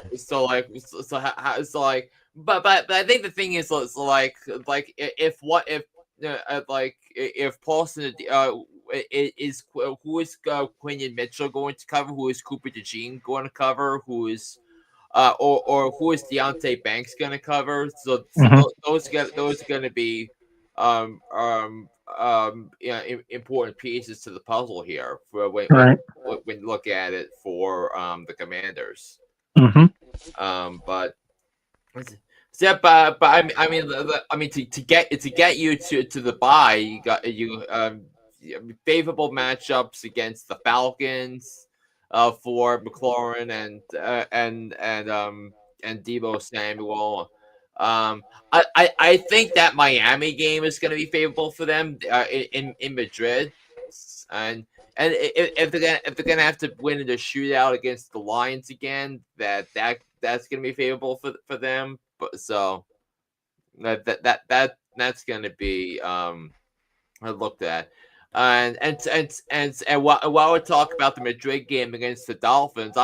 But I think the thing is, if Paulson is who is Quinion Mitchell going to cover? Who is Cooper DeJean going to cover? Who is or who is Deontay Banks going to cover? So Mhm. those are going to be important pieces to the puzzle here for Right. when you look at it for the Commanders. Hmm. But yeah, but I mean to get you to the bye, you got favorable matchups against the Falcons, for McLaurin and Debo Samuel. I think that Miami game is going to be favorable for them in Madrid, and if they're gonna have to win in a shootout against the Lions again, that's going to be favorable for them. But so that's going to be looked at. And while we talk about the Madrid game against the Dolphins,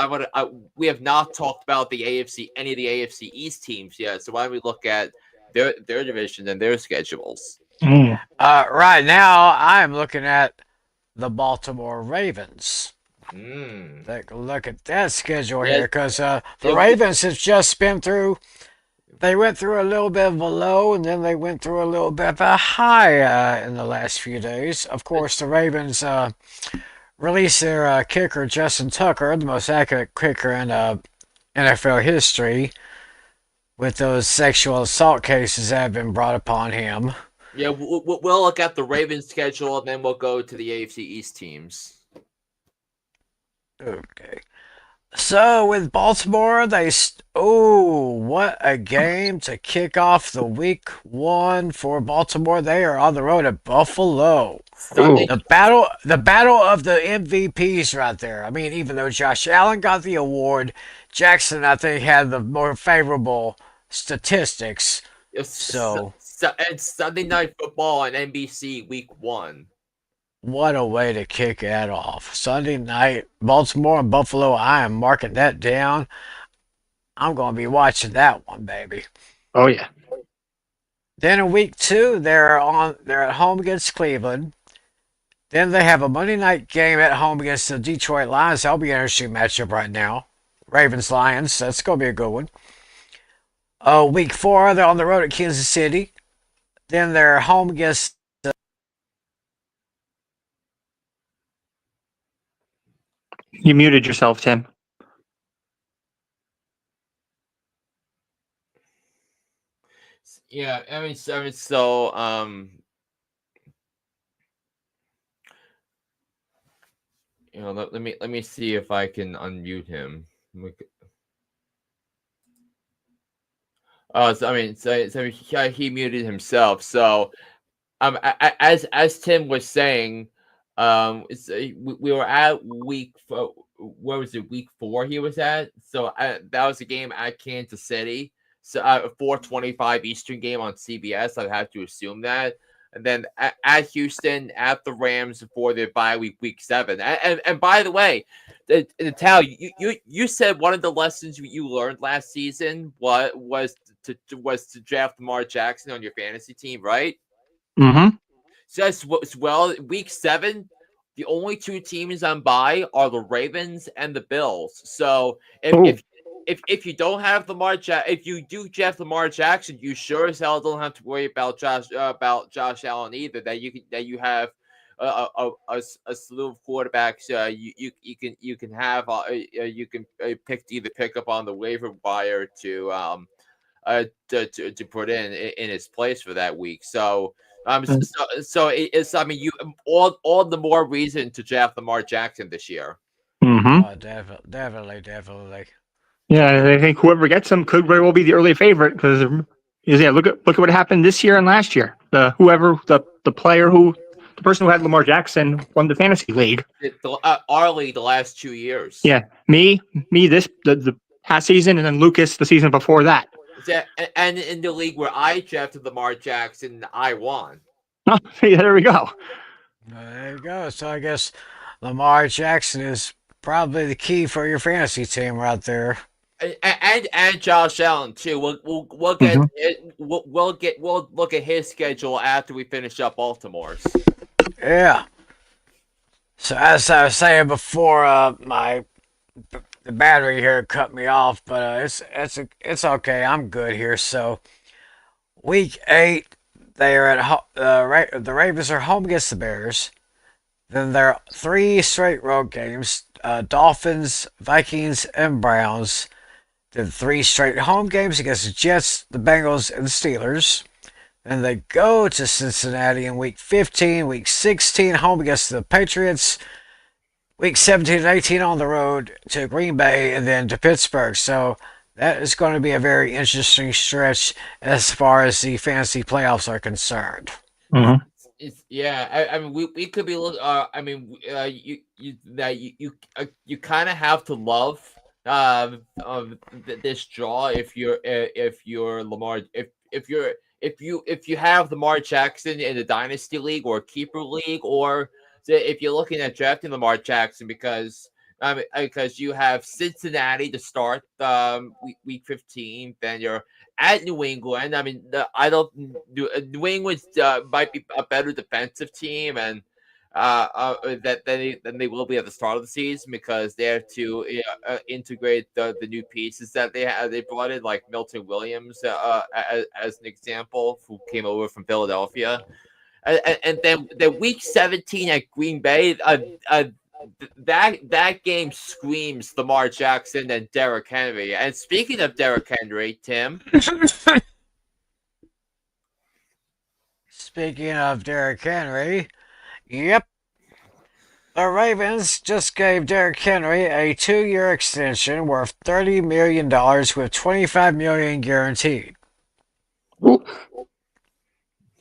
we have not talked about any of the AFC East teams yet. So why don't we look at their division and their schedules? Mm. Right now, I'm looking at the Baltimore Ravens. Mm. Take a look at that schedule Yeah, here, because the yeah, Ravens have just been through. They went through a little bit of a low, and then they went through a little bit of a high in the last few days. Of course, the Ravens released their kicker, Justin Tucker, the most accurate kicker in NFL history, with those sexual assault cases that have been brought upon him. yeah. We'll look at the Ravens schedule, and then we'll go to the AFC East teams. Okay. So with Baltimore, what a game to kick off the week 1 for Baltimore. They are on the road at Buffalo. Sunday, The battle of the MVPs right there. I mean, even though Josh Allen got the award, Jackson I think had the more favorable statistics. So and Sunday Night Football on NBC Week 1. What a way to kick that off. Sunday night, Baltimore and Buffalo. I am marking that down. I'm going to be watching that one, baby. Oh yeah. Then in week two, they're at home against Cleveland. Then they have a Monday night game at home against the Detroit Lions. That'll be an interesting matchup right now. Ravens Lions. That's going to be a good one. Week four, they're on the road at Kansas City. Then they're home against. You muted yourself, Tim. Yeah, so let me see if I can unmute him. Oh, so he muted himself. So, as Tim was saying, we were at what was it, week 4 he was at? So that was a game at Kansas City. So 4:25 Eastern game on CBS. I have to assume that. And then at Houston, at the Rams for their bye week 7. And by the way, Tal, you said one of the lessons you learned last season was to draft Lamar Jackson on your fantasy team, right? Mm-hmm. So as well, week 7, the only two teams on bye are the Ravens and the Bills. So if Oh. if if you don't have if you do draft Lamar Jackson, you sure as hell don't have to worry about Josh Allen either. That you have a slew of quarterbacks. You can have you can pick up on the waiver wire to put in his place for that week. So it's, I mean, you all the more reason to draft Lamar Jackson this year. Mm-hmm. Definitely. Yeah, I think whoever gets him could very well be the early favorite because yeah, look at what happened this year and last year. The person who had Lamar Jackson won the fantasy league. Our league the last 2 years. Yeah, me the past season, and then Lucas the season before that. And in the league where I drafted Lamar Jackson, I won. Oh, yeah, there we go. There you go. So I guess Lamar Jackson is probably the key for your fantasy team right there. And Josh Allen too. We'll get Mm-hmm. it. We'll look at his schedule after we finish up Baltimore's. Yeah. So as I was saying before, the battery here cut me off, but it's okay. I'm good here. So week 8, they are the Ravens are home against the Bears. Then there are 3 straight road games: Dolphins, Vikings, and Browns. Then 3 straight home games against the Jets, the Bengals, and the Steelers. Then they go to Cincinnati in week 15, week 16 home against the Patriots, week 17 and 18 on the road to Green Bay, and then to Pittsburgh. So that is going to be a very interesting stretch as far as the fantasy playoffs are concerned. Mm-hmm. I mean, we could be look. I mean, you kind of have to love this draw if you're Lamar if you have Lamar Jackson in a dynasty league or a keeper league, or if you're looking at drafting Lamar Jackson because you have Cincinnati to start week 15, then you're at New England. I mean, I don't New England might be a better defensive team, and that than they will be at the start of the season because they have to integrate the new pieces that they brought in, like Milton Williams as an example, who came over from Philadelphia, and then the week 17 at Green Bay. That game screams Lamar Jackson and Derrick Henry. And speaking of Derrick Henry, Tim. Speaking of Derrick Henry, yep, the Ravens just gave Derrick Henry a 2-year extension worth $30 million with $25 million guaranteed. Ooh.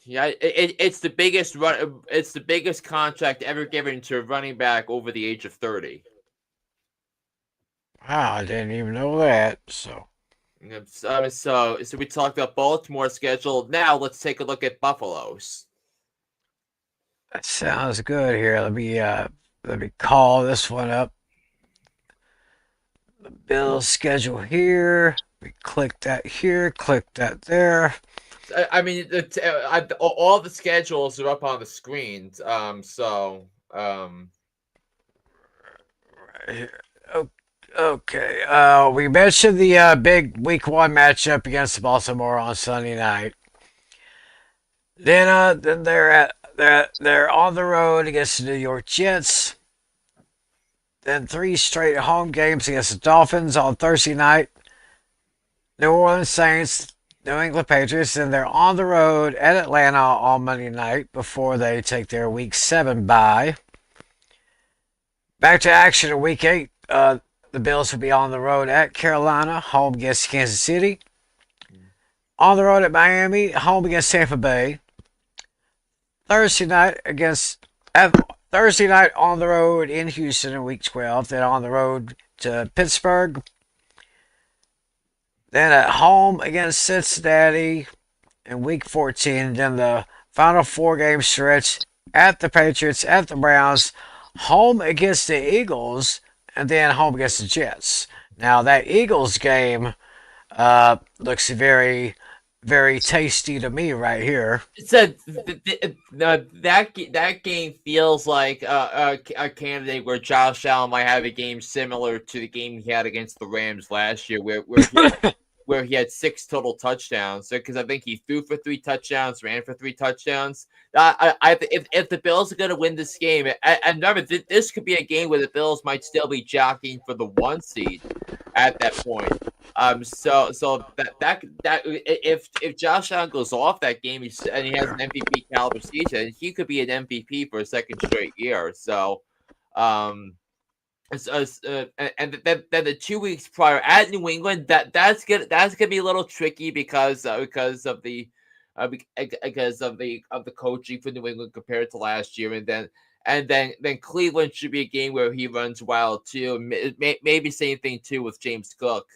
Yeah, it's the biggest run. It's the biggest contract ever given to a running back over the age of 30. Wow, I didn't even know that. So So we talked about Baltimore's schedule. Now let's take a look at Buffalo's. That sounds good here. Let me call this one up. Bill's schedule here. We click that here, click that there. I mean, all the schedules are up on the screens. Right here. Okay. We mentioned the big week one matchup against Baltimore on Sunday night. Then they're on the road against the New York Jets. Then three straight home games against the Dolphins on Thursday night. New Orleans Saints, New England Patriots, and they're on the road at Atlanta on Monday night before they take their Week 7 bye. Back to action in Week 8. The Bills will be on the road at Carolina, home against Kansas City. On the road at Miami, home against Tampa Bay. Thursday night against Thursday night on the road in Houston in Week 12. Then on the road to Pittsburgh. Then at home against Cincinnati in Week 14. Then the final four-game stretch at the Patriots, at the Browns, home against the Eagles, and then home against the Jets. Now that Eagles game looks very, very tasty to me right here. So that game feels like a candidate where Josh Allen might have a game similar to the game he had against the Rams last year, where he had 6 total touchdowns. Because I think he threw for 3 touchdowns, ran for 3 touchdowns. If the Bills are going to win this game, and remember, this could be a game where the Bills might still be jockeying for the 1 seed at that point. So that if Josh Allen goes off that game and he has an MVP caliber season, he could be an MVP for a second straight year. So, and then the 2 weeks prior at New England, that's gonna be a little tricky because of the coaching for New England compared to last year, and then Cleveland should be a game where he runs wild too. Maybe same thing too with James Cook,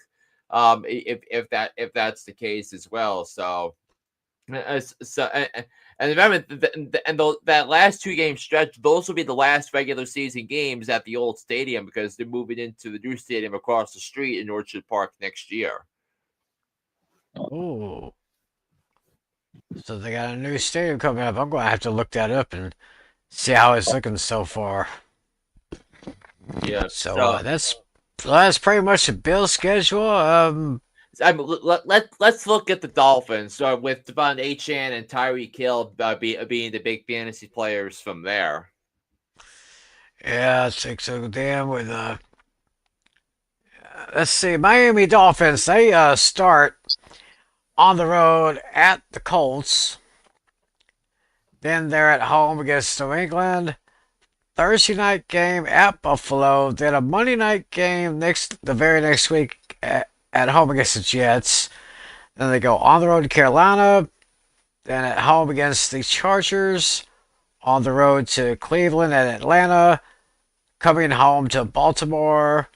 if that's the case as well. So, and remember, that last 2 game stretch, those will be the last regular season games at the old stadium because they're moving into the new stadium across the street in Orchard Park next year. Ooh. So they got a new stadium coming up. I'm going to have to look that up and see how it's looking so far. Yeah. So that's pretty much the Bills schedule. Let's look at the Dolphins with Devon Achane and Tyreek Hill being the big fantasy players from there. Yeah, 6 damn with let's see, Miami Dolphins. They start on the road at the Colts. Then they're at home against New England. Thursday night game at Buffalo. Then a Monday night game the very next week at home against the Jets. Then they go on the road to Carolina. Then at home against the Chargers. On the road to Cleveland and Atlanta. Coming home to Baltimore.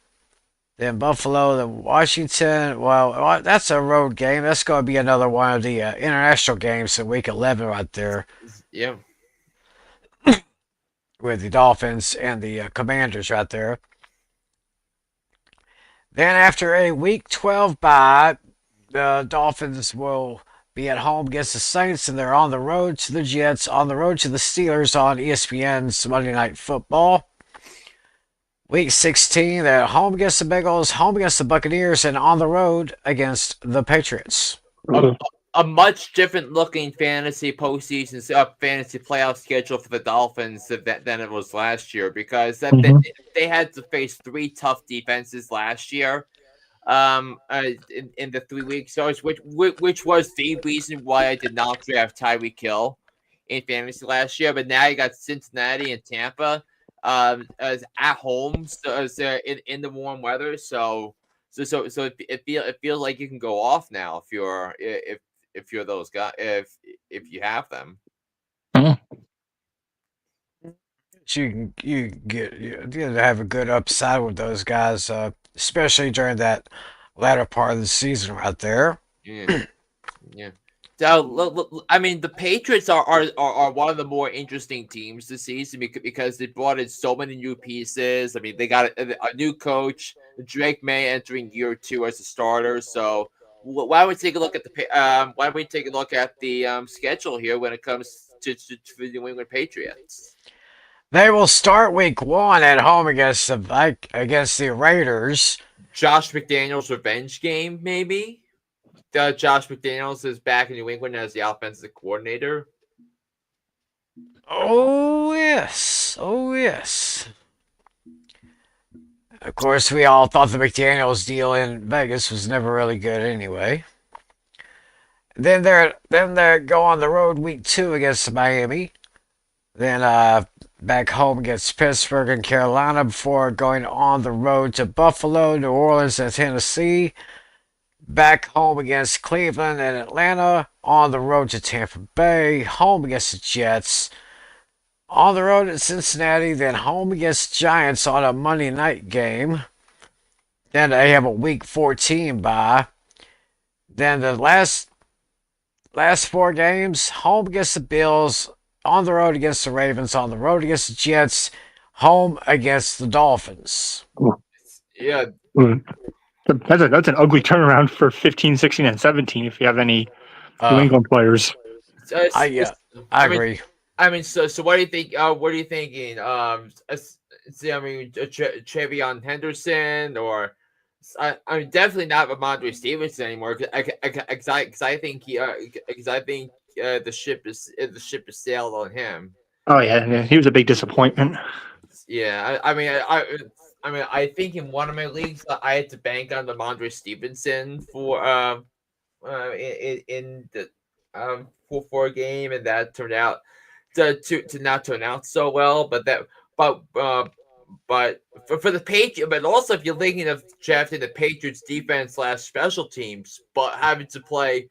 Then Buffalo, then Washington. Well, that's a road game. That's going to be another one of the international games in Week 11 right there. Yeah. With the Dolphins and the Commanders right there. Then after a Week 12 bye, the Dolphins will be at home against the Saints, and they're on the road to the Jets, on the road to the Steelers on ESPN's Monday Night Football. Week 16, they're at home against the Bengals, home against the Buccaneers, and on the road against the Patriots. A much different looking fantasy postseason fantasy playoff schedule for the Dolphins than it was last year because they had to face 3 tough defenses last year in the 3 weeks, which was the reason why I did not draft Tyreek Hill in fantasy last year. But now you got Cincinnati and Tampa as at home, so in the warm weather. So it feels like you can go off now if you're those guys, if you have them. You get have a good upside with those guys, especially during that latter part of the season right there. Yeah. Yeah. I mean, the Patriots are one of the more interesting teams this season because they brought in so many new pieces. I mean, they got a new coach, Drake May entering year 2 as a starter. So why don't we take a look at why don't we take a look at the schedule here when it comes to the New England Patriots? They will start week 1 at home against the Raiders. Josh McDaniels' revenge game, maybe. Josh McDaniels is back in New England as the offensive coordinator. Oh yes, oh yes. Of course, we all thought the McDaniels deal in Vegas was never really good anyway. Then they go on the road week 2 against Miami. Then back home against Pittsburgh and Carolina before going on the road to Buffalo, New Orleans, and Tennessee. Back home against Cleveland and Atlanta. On the road to Tampa Bay. Home against the Jets. On the road at Cincinnati. Then home against Giants on a Monday night game. Then they have a week 14 bye. Then the last 4 games, home against the Bills, on the road against the Ravens, on the road against the Jets, home against the Dolphins. Yeah. That's an ugly turnaround for 15, 16, and 17 if you have any New Uh, England players. I I mean, agree. so what do you think? What are you thinking? I mean, Trevion Henderson, or I mean, definitely not Ramondre Stevenson anymore. Because I think the ship is sailed on him. Oh yeah, he was a big disappointment. Yeah, I mean, I think in one of my leagues I had to bank on Ramondre Stevenson for in the for a game, and that turned out to not turn out so well. But but for the Patriots, but also if you're thinking of drafting the Patriots defense slash special teams, but having to play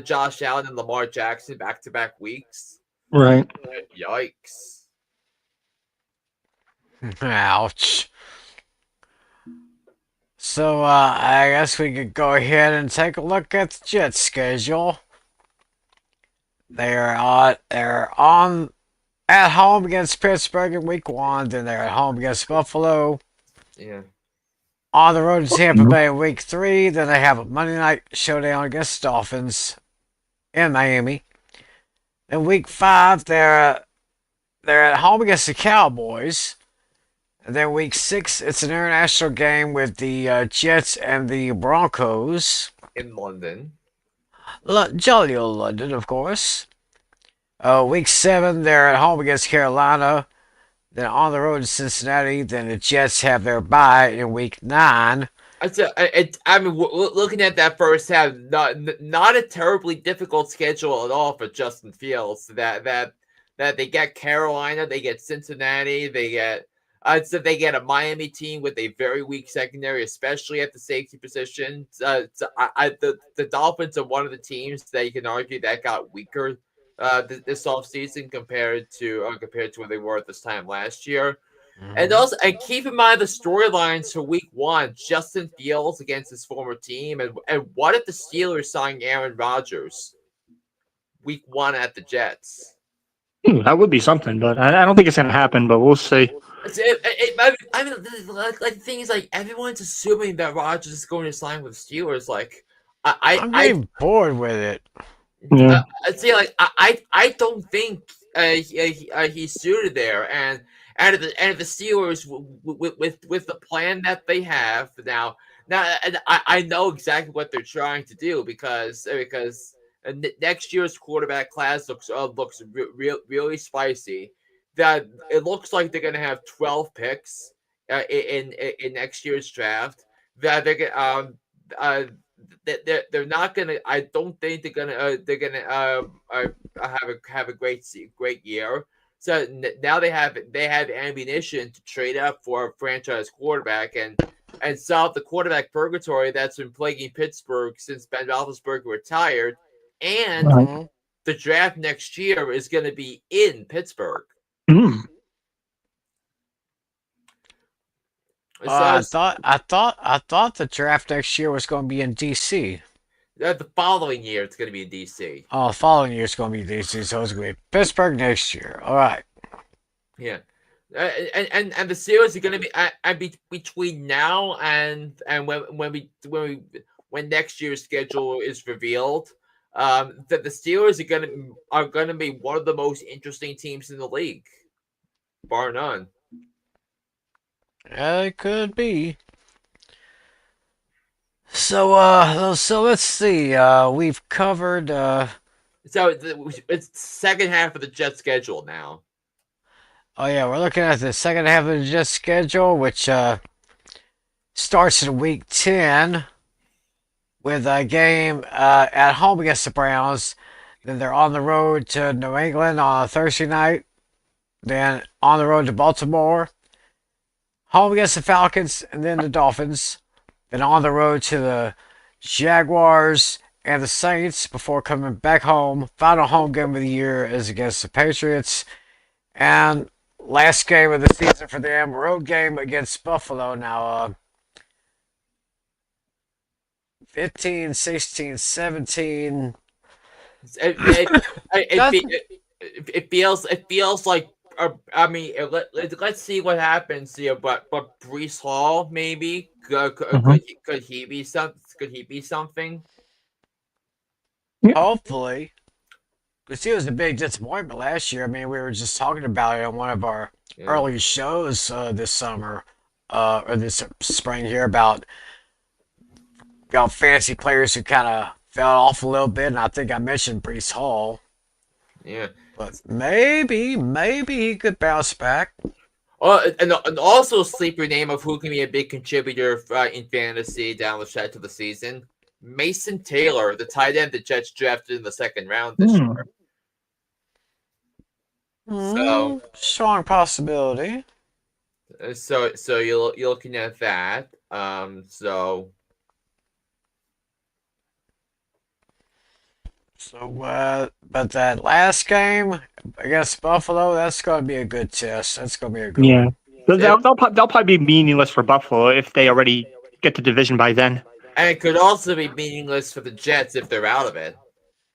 Josh Allen and Lamar Jackson back to back weeks, Right. yikes. Ouch. So I guess we could go ahead and take a look at the Jets schedule. They're on at home against Pittsburgh in week 1. Then they're at home against Buffalo. Yeah. On the road to Tampa Bay in week 3. Then they have a Monday night showdown against the Dolphins in Miami. In week 5, they're at home against the Cowboys. And then week 6, it's an international game with the Jets and the Broncos. In London. Jolly old London, of course. Week 7, they're at home against Carolina. Then on the road to Cincinnati. Then the Jets have their bye in week 9. I mean, looking at that first half, not a terribly difficult schedule at all for Justin Fields. That they get Carolina, they get Cincinnati, so they get a Miami team with a very weak secondary, especially at the safety position. The Dolphins are one of the teams that you can argue that got weaker this offseason compared to where they were at this time last year. And also, and keep in mind the storylines for week 1, Justin Fields against his former team. And what if the Steelers signed Aaron Rodgers week 1 at the Jets? That would be something, but I don't think it's going to happen, but we'll see. I mean, like the thing is, like, everyone's assuming that Rodgers is going to sign with the Steelers. Like, I'm getting bored with it. Yeah. See, like, I don't think he's suited there, and if the Steelers with the plan that they have now, and I know exactly what they're trying to do because next year's quarterback class looks really spicy. That it looks like they're going to have 12 picks in next year's draft. That they're not going to. I don't think they're going to have a great year. So now they have ammunition to trade up for a franchise quarterback and solve the quarterback purgatory that's been plaguing Pittsburgh since Ben Roethlisberger retired. And Mhm. the draft next year is going to be in Pittsburgh. Mm. I thought the draft next year was going to be in DC. the following year it's going to be in DC. Oh, the following year it's going to be DC, so it's going to be Pittsburgh next year. All right. Yeah. And the series are going to be between now and when next year's schedule is revealed. That the Steelers are gonna be one of the most interesting teams in the league, bar none. Yeah, it could be. So let's see. We've covered. So it's the second half of the Jets schedule now. Oh yeah, we're looking at the second half of the Jets schedule, which starts in week 10 with a game at home against the Browns. Then they're on the road to New England on a Thursday night. Then on the road to Baltimore, home against the Falcons, and then the Dolphins. Then on the road to the Jaguars and the Saints before coming back home. Final home game of the year is against the Patriots. And last game of the season for them, road game against Buffalo. Now, 15, 16, 17. It, it feels like I mean let's see what happens here. But Brees Hall maybe could he be something? Hopefully. Because he was a big disappointment last year. I mean, we were just talking about it on one of our early shows this summer, or this spring here, about fantasy players who kind of fell off a little bit. And I think I mentioned Brees Hall. Yeah. But maybe he could bounce back. Oh, and also sleeper name of who can be a big contributor in fantasy down the stretch of the season. Mason Taylor, the tight end the Jets drafted in the second round this year. So strong possibility. So you're looking at that. But that last game against Buffalo, that's going to be a good test. That's going to be a good one. They'll probably be meaningless for Buffalo if they already get the division by then. And it could also be meaningless for the Jets if they're out of it.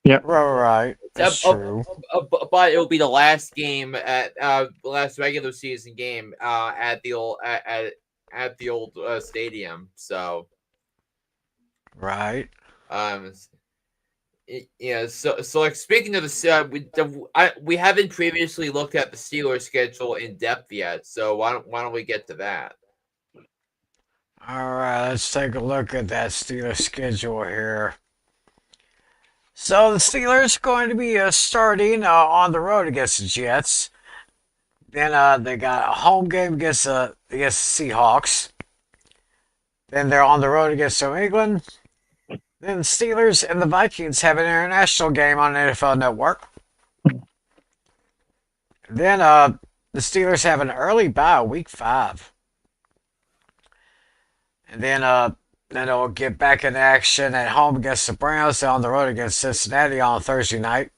Yeah. Right. That's true. But it'll be the last game at the last regular season game at the old stadium. So. Right. Yeah. So like speaking of the we haven't previously looked at the Steelers schedule in depth yet. So why don't we get to that? All right, let's take a look at that Steelers schedule here. So the Steelers are going to be starting on the road against the Jets. Then they got a home game against the Seahawks. Then they're on the road against New England. Then the Steelers and the Vikings have an international game on NFL Network. Then the Steelers have an early bye, week 5. And then they'll get back in action at home against the Browns, then on the road against Cincinnati on Thursday night.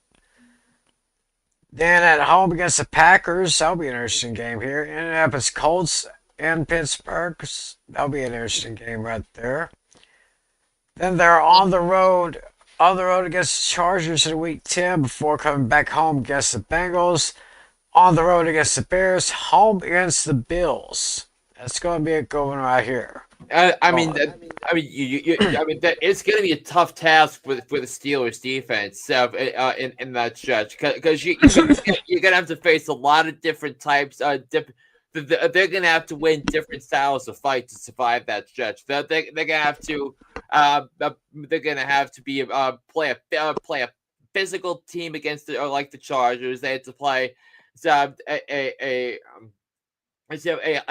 Then at home against the Packers, that'll be an interesting game here. Indianapolis Colts in Pittsburgh, that'll be an interesting game right there. Then they're on the road against the Chargers in week 10 before coming back home against the Bengals. On the road against the Bears, home against the Bills. That's going to be a good one right here. I mean, it's going to be a tough task for the Steelers defense in that stretch because you're going to have to face a lot of different types. They're going to have to win different styles of fight to survive that stretch. They're going to have to play a physical team against like the Chargers. They had to play a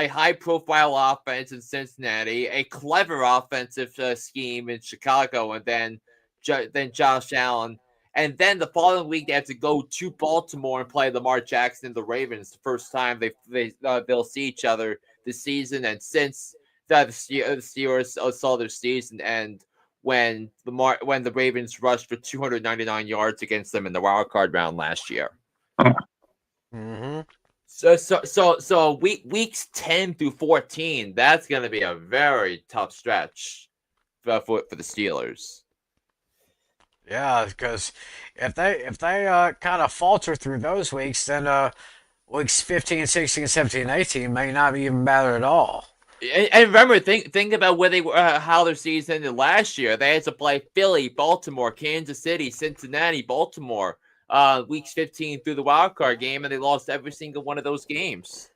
high-profile offense in Cincinnati, a clever offensive scheme in Chicago, and then Josh Allen. And then the following week, they have to go to Baltimore and play Lamar Jackson and the Ravens. The first time they'll see each other this season. And since the Steelers saw their season end when the Ravens rushed for 299 yards against them in the wild card round last year. Mm-hmm. So weeks 10 through 14, that's going to be a very tough stretch for the Steelers. Yeah, because if they kind of falter through those weeks, then weeks 15, 16, 17, 18 may not even matter at all. And remember, think about where they were, how their season ended last year. They had to play Philly, Baltimore, Kansas City, Cincinnati, Baltimore, weeks 15 through the wild card game, and they lost every single one of those games.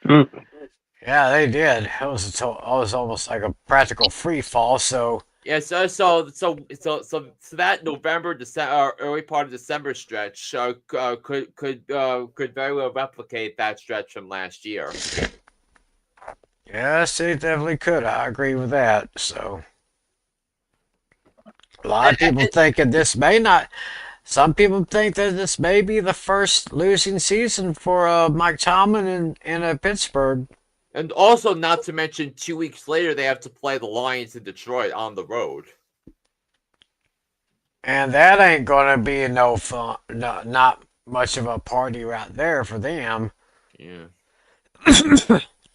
Mm. Yeah, they did. It was almost like a practical free fall. So Yeah, so that November, December, early part of December stretch could very well replicate that stretch from last year. yes, they definitely could. I agree with that. So a lot of people thinking this may not. Some people think that this may be the first losing season for Mike Tomlin in Pittsburgh. And also, not to mention, 2 weeks later, they have to play the Lions in Detroit on the road. And that ain't gonna be no fun, no, not much of a party right there for them. Yeah,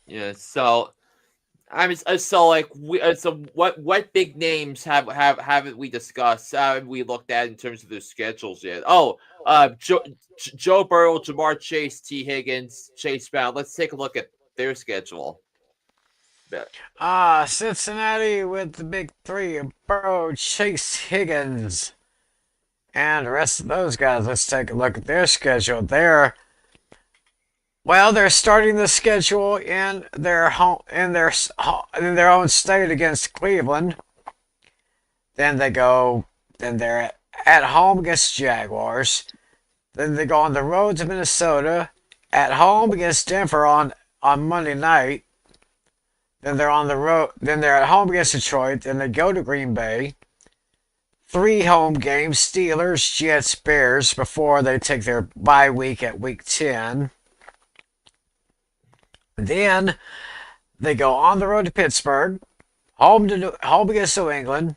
yeah. So I mean, so like, so what big names haven't we discussed? Haven't we looked at in terms of their schedules yet? Oh, Joe Burrow, Jamar Chase, T Higgins, Chase Brown. Let's take a look at their schedule. Cincinnati with the big three: Burrow, Chase, Higgins, and the rest of those guys. Let's take a look at their schedule. They're starting the schedule in their home in their own state against Cleveland. Then they go. Then they're at home against Jaguars. Then they go on the road to Minnesota. At home against Denver on Monday night. Then they're on the road. Then they're at home against Detroit. Then they go to Green Bay. Three home games: Steelers, Jets, Bears. Before they take their bye week at week 10. Then they go on the road to Pittsburgh, home against New England,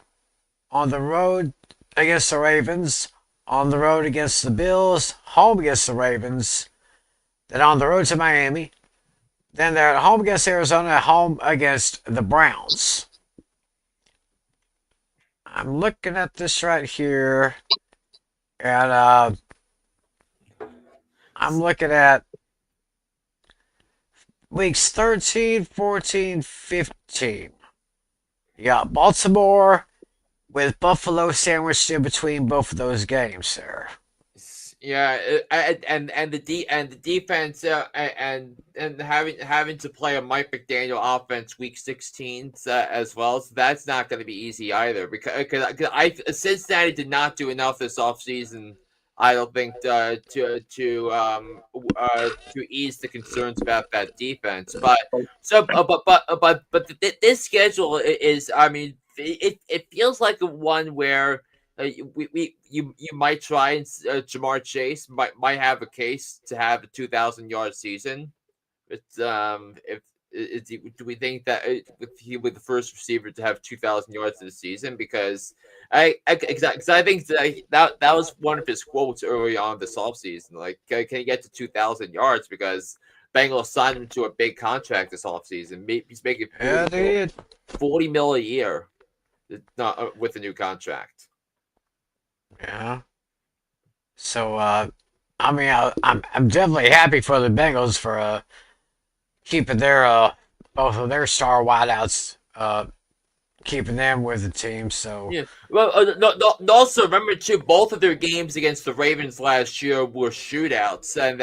on the road against the Ravens, on the road against the Bills, home against the Ravens, then on the road to Miami. Then they're at home against Arizona, at home against the Browns. I'm looking at this right here, and I'm looking at weeks 13, 14, 15. You got Baltimore with Buffalo sandwiched in between both of those games there. Yeah, and the defense and having to play a Mike McDaniel offense week 16 as well, so that's not going to be easy either. Because Cincinnati did not do enough this offseason, I don't think, to ease the concerns about that defense. But this schedule is, I mean, it feels like one where you might try and Jamar Chase might have a case to have a 2,000 yard season. It's if do we think that with the first receiver to have 2,000 yards in the season? Because because I think that was one of his quotes early on this offseason. Like, can he get to 2,000 yards? Because Bengals signed him to a big contract this offseason. He's making Yeah, they did. 40 mil a year, not with a new contract. Yeah. So, I mean, I'm definitely happy for the Bengals for keeping their both of their star wideouts, keeping them with the team. So, Yeah. Well, also remember too, both of their games against the Ravens last year were shootouts, and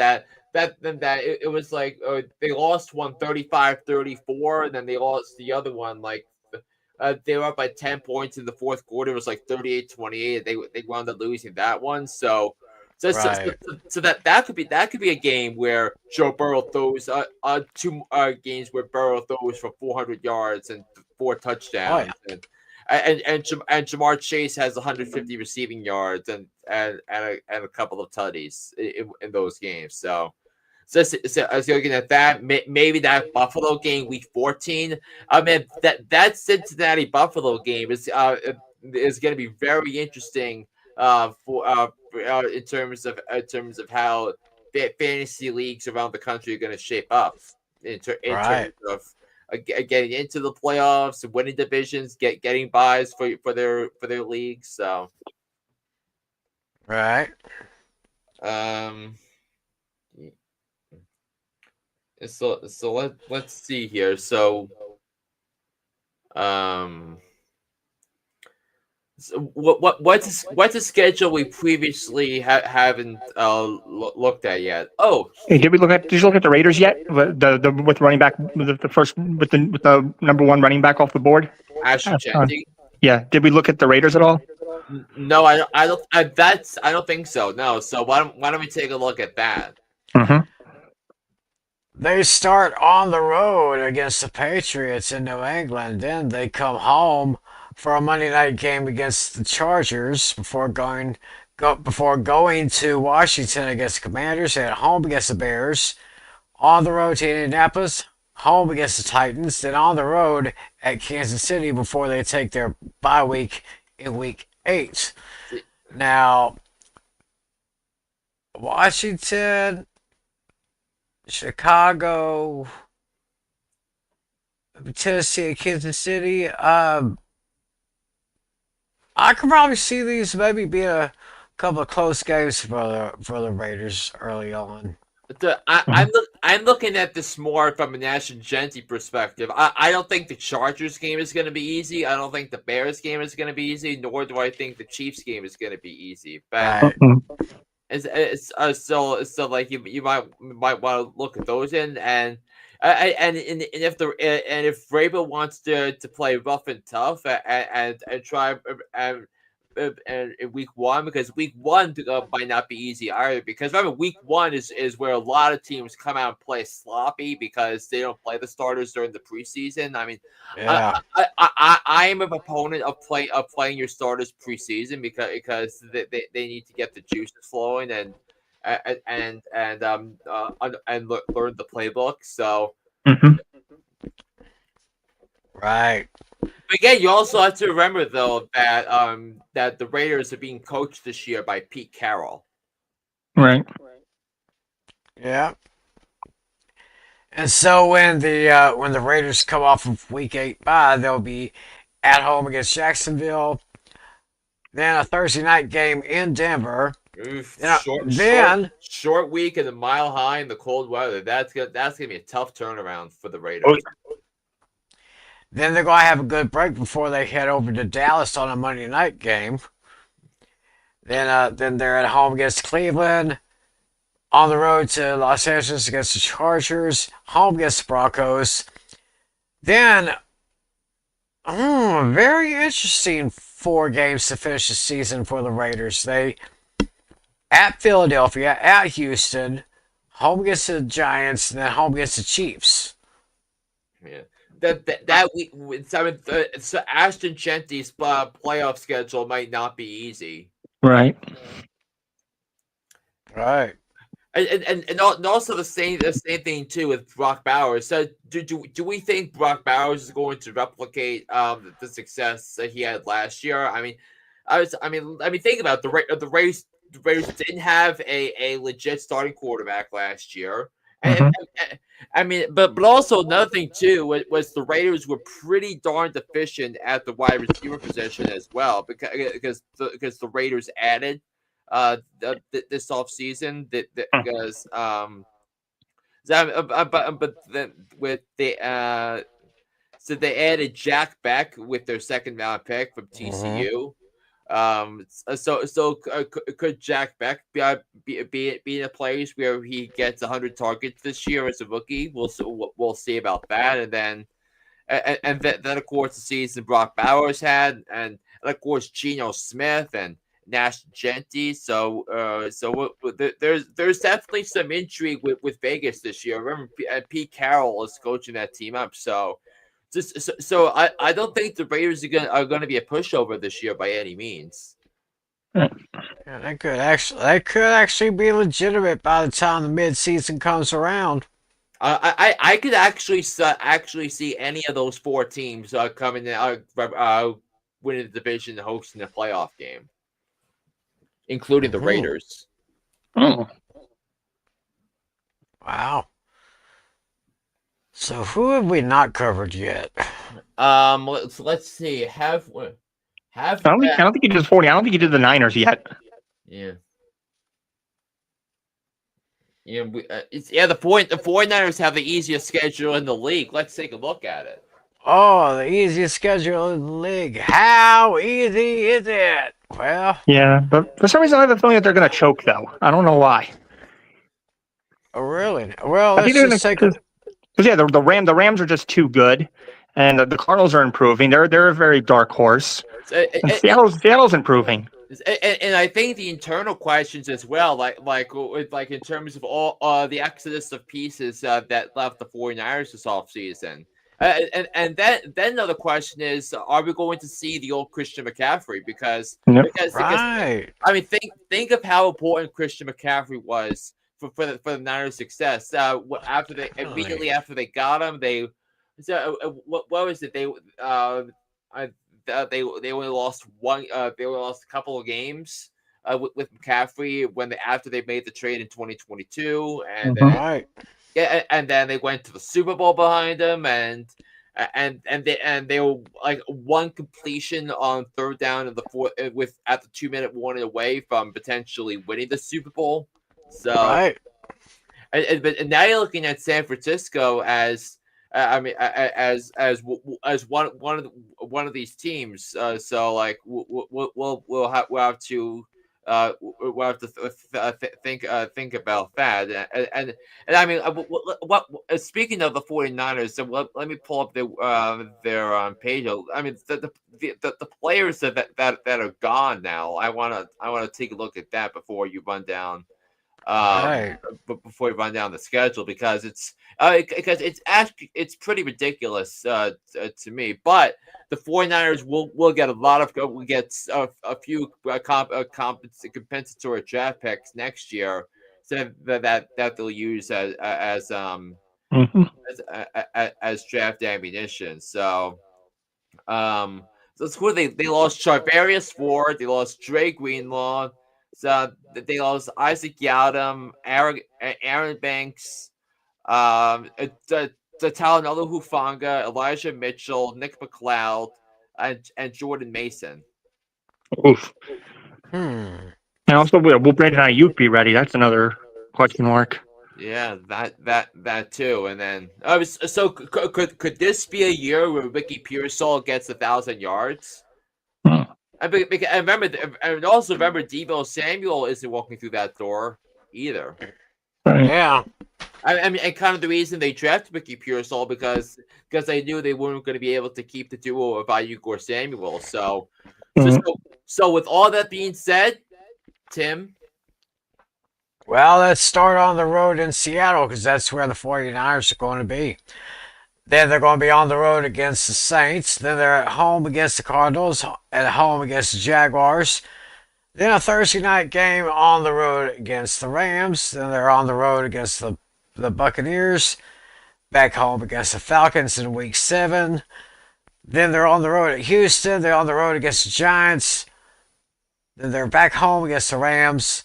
it was like they lost one 35-34, and then they lost the other one like they were up by 10 points in the fourth quarter. It was like 38-28. They wound up losing that one. right. So that could be a game where Joe Burrow throws two games where Burrow throws for 400 yards and four Oh yeah. touchdowns, and Jamar Chase has 150 receiving yards and a couple of tutties in those games. So I was looking at that. Maybe that Buffalo game, week 14. I mean, that Cincinnati Buffalo game is going to be very interesting in terms of how fantasy leagues around the country are going to shape up in Right. terms of getting into the playoffs, winning divisions, getting buys for their leagues. So Right. Um, so let's see here. Um, so what's a schedule we previously haven't looked at yet? Oh, Hey, did you look at the Raiders yet? The with running back the first with the number one running back off the board. Ashton Genty. Yeah. Did we look at the Raiders at all? No, I don't think so. No. So why don't we take a look at that? Mm-hmm. They start on the road against the Patriots in New England. Then they come home for a Monday night game against the Chargers before going to Washington against the Commanders. At home against the Bears. On the road to Indianapolis. Home against the Titans. Then on the road at Kansas City before they take their bye week in Week 8. Now, Washington, Chicago, Tennessee, and Kansas City. I could probably see these maybe being a couple of close games for the Raiders early on. I'm looking at this more from a National Genty perspective. I don't think the Chargers game is going to be easy. I don't think the Bears game is going to be easy. Nor do I think the Chiefs game is going to be easy. But Right. it's still like you might want to look at those and if Vrabel wants to play rough and tough and try and in week one, because week one might not be easy either, because remember week one is where a lot of teams come out and play sloppy because they don't play the starters during the preseason. I mean, Yeah. I am a proponent of playing your starters preseason because they need to get the juices flowing and learn the playbook. So Mm-hmm. Right. but again, you also have to remember though that the Raiders are being coached this year by Pete Carroll. Right. Yeah. And so when the Raiders come off of Week 8 bye, they'll be at home against Jacksonville. Then a Thursday night game in Denver. Oof, You know, then short week and a mile high in the cold weather. That's gonna be a tough turnaround for the Oh, Raiders. then they're gonna have a good break before they head over to Dallas on a Monday night game. Then they're at home against Cleveland. On the road to Los Angeles against the Chargers. Home against the Broncos. Then, very interesting 4 games to finish the season for the Raiders. They at Philadelphia, at Houston, home against the Giants, and then home against the Chiefs. Yeah. That week, so Ashton Genty's playoff schedule might not be easy. right. Right. And also the same thing too with Brock Bowers. So do we think Brock Bowers is going to replicate the success that he had last year? I mean think about it. The Raiders didn't have a legit starting quarterback last year. Mm-hmm. I mean, but also another thing too was the Raiders were pretty darn deficient at the wide receiver position as well, because the Raiders added this offseason because but then with the so they added Jack Beck with their second round pick from TCU. Could Jack Beck be in a place where he gets 100 targets this year as a rookie? We'll see about that, and then of course the season Brock Bowers had, and of course Geno Smith and Nash Genty. So there's definitely some intrigue with Vegas this year. Remember, Pete Carroll is coaching that team up. So I don't think the Raiders are gonna be a pushover this year by any means. Yeah, they could actually be legitimate by the time the midseason comes around. I could actually see any of those 4 teams coming winning the division and hosting a playoff game, including the Raiders. Oh. Wow. So who have we not covered yet? Let's see. I I don't think you did the 40. I don't think you did the Niners yet. Yeah. The 49ers have the easiest schedule in the league. Let's take a look at it. Oh, the easiest schedule in the league. How easy is it? Well, Yeah, but for some reason I have a feeling that they're going to choke, though. I don't know why. really? Well, I think let's they're just going take to, a. because yeah, the Rams are just too good, and the Cardinals are improving. They're a very dark horse, So, and Seattle's improving. and I think the internal questions as well, like in terms of all the exodus of pieces that left the 49ers this offseason. And then another question is, are we going to see the old Christian McCaffrey? Because Yep. because Right. I mean, think of how important Christian McCaffrey was for the Niners' success. After they Really. immediately after they got him, what was it? I, they only lost one. They only lost a couple of games with McCaffrey after they made the trade in 2022, and Mhm. then Right. yeah, and then they went to the Super Bowl behind them, and they were like one completion on third down of the fourth with at the 2 minute warning away from potentially winning the Super Bowl. So, Right. but now you're looking at San Francisco as I mean as one of these teams. So like we'll have to think about that. And I mean, speaking of the 49ers, so let me pull up their page. I mean, the players that are gone now. I want to take a look at that before you run down Right. but before we run down the schedule because it's pretty ridiculous to me. But the 49ers will get a lot of will get a few compensatory draft picks next year, so that they'll use Mhm. as draft ammunition. Um, so it's cool. They lost Charvarius Ford. They lost Dre Greenlaw. So they lost Isaac Yadam, Aaron Banks, the Talanoa Hufanga, Elijah Mitchell, Nick McLeod, and Jordan Mason. Oof. Hmm. And also, will Brandon Ayuk be ready? That's another question mark. Yeah, that too. And then so could this be a year where Ricky Pearsall gets 1,000 yards? Hmm. I remember, and also remember, Debo Samuel isn't walking through that door either. Right. Yeah. I mean, and kind of the reason they drafted Ricky Pearsall because they knew they weren't going to be able to keep the duo of Ayuk or Samuel. So, Mhm. so, so with all that being said, Tim, Well, let's start on the road in Seattle because that's where the 49ers are going to be. Then they're going to be on the road against the Saints. Then they're at home against the Cardinals, at home against the Jaguars. Then a Thursday night game on the road against the Rams. Then they're on the road against the Buccaneers. Back home against the Falcons in week 7. Then they're on the road at Houston. They're on the road against the Giants. Then they're back home against the Rams.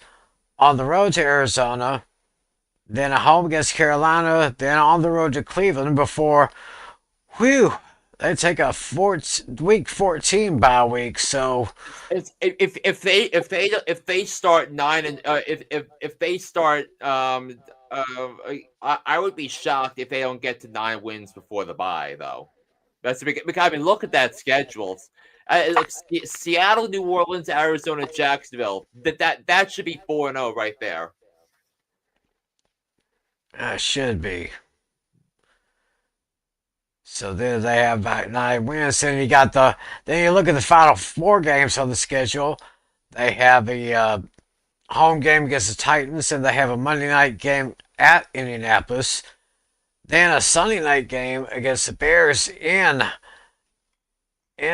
On the road to Arizona. Then at home against Carolina. Then on the road to Cleveland before, whew, they take a week 14 bye week. So, it's if they start 9 and if they start I would be shocked if they don't get to 9 wins before the bye though. Because I mean, look at that schedule. Look, Seattle, New Orleans, Arizona, Jacksonville. That should be 4-0 right there. should be. So then they have about 9 wins. Then you look at the final 4 games on the schedule. They have a home game against the Titans, and they have a Monday night game at Indianapolis. Then a Sunday night game against the Bears in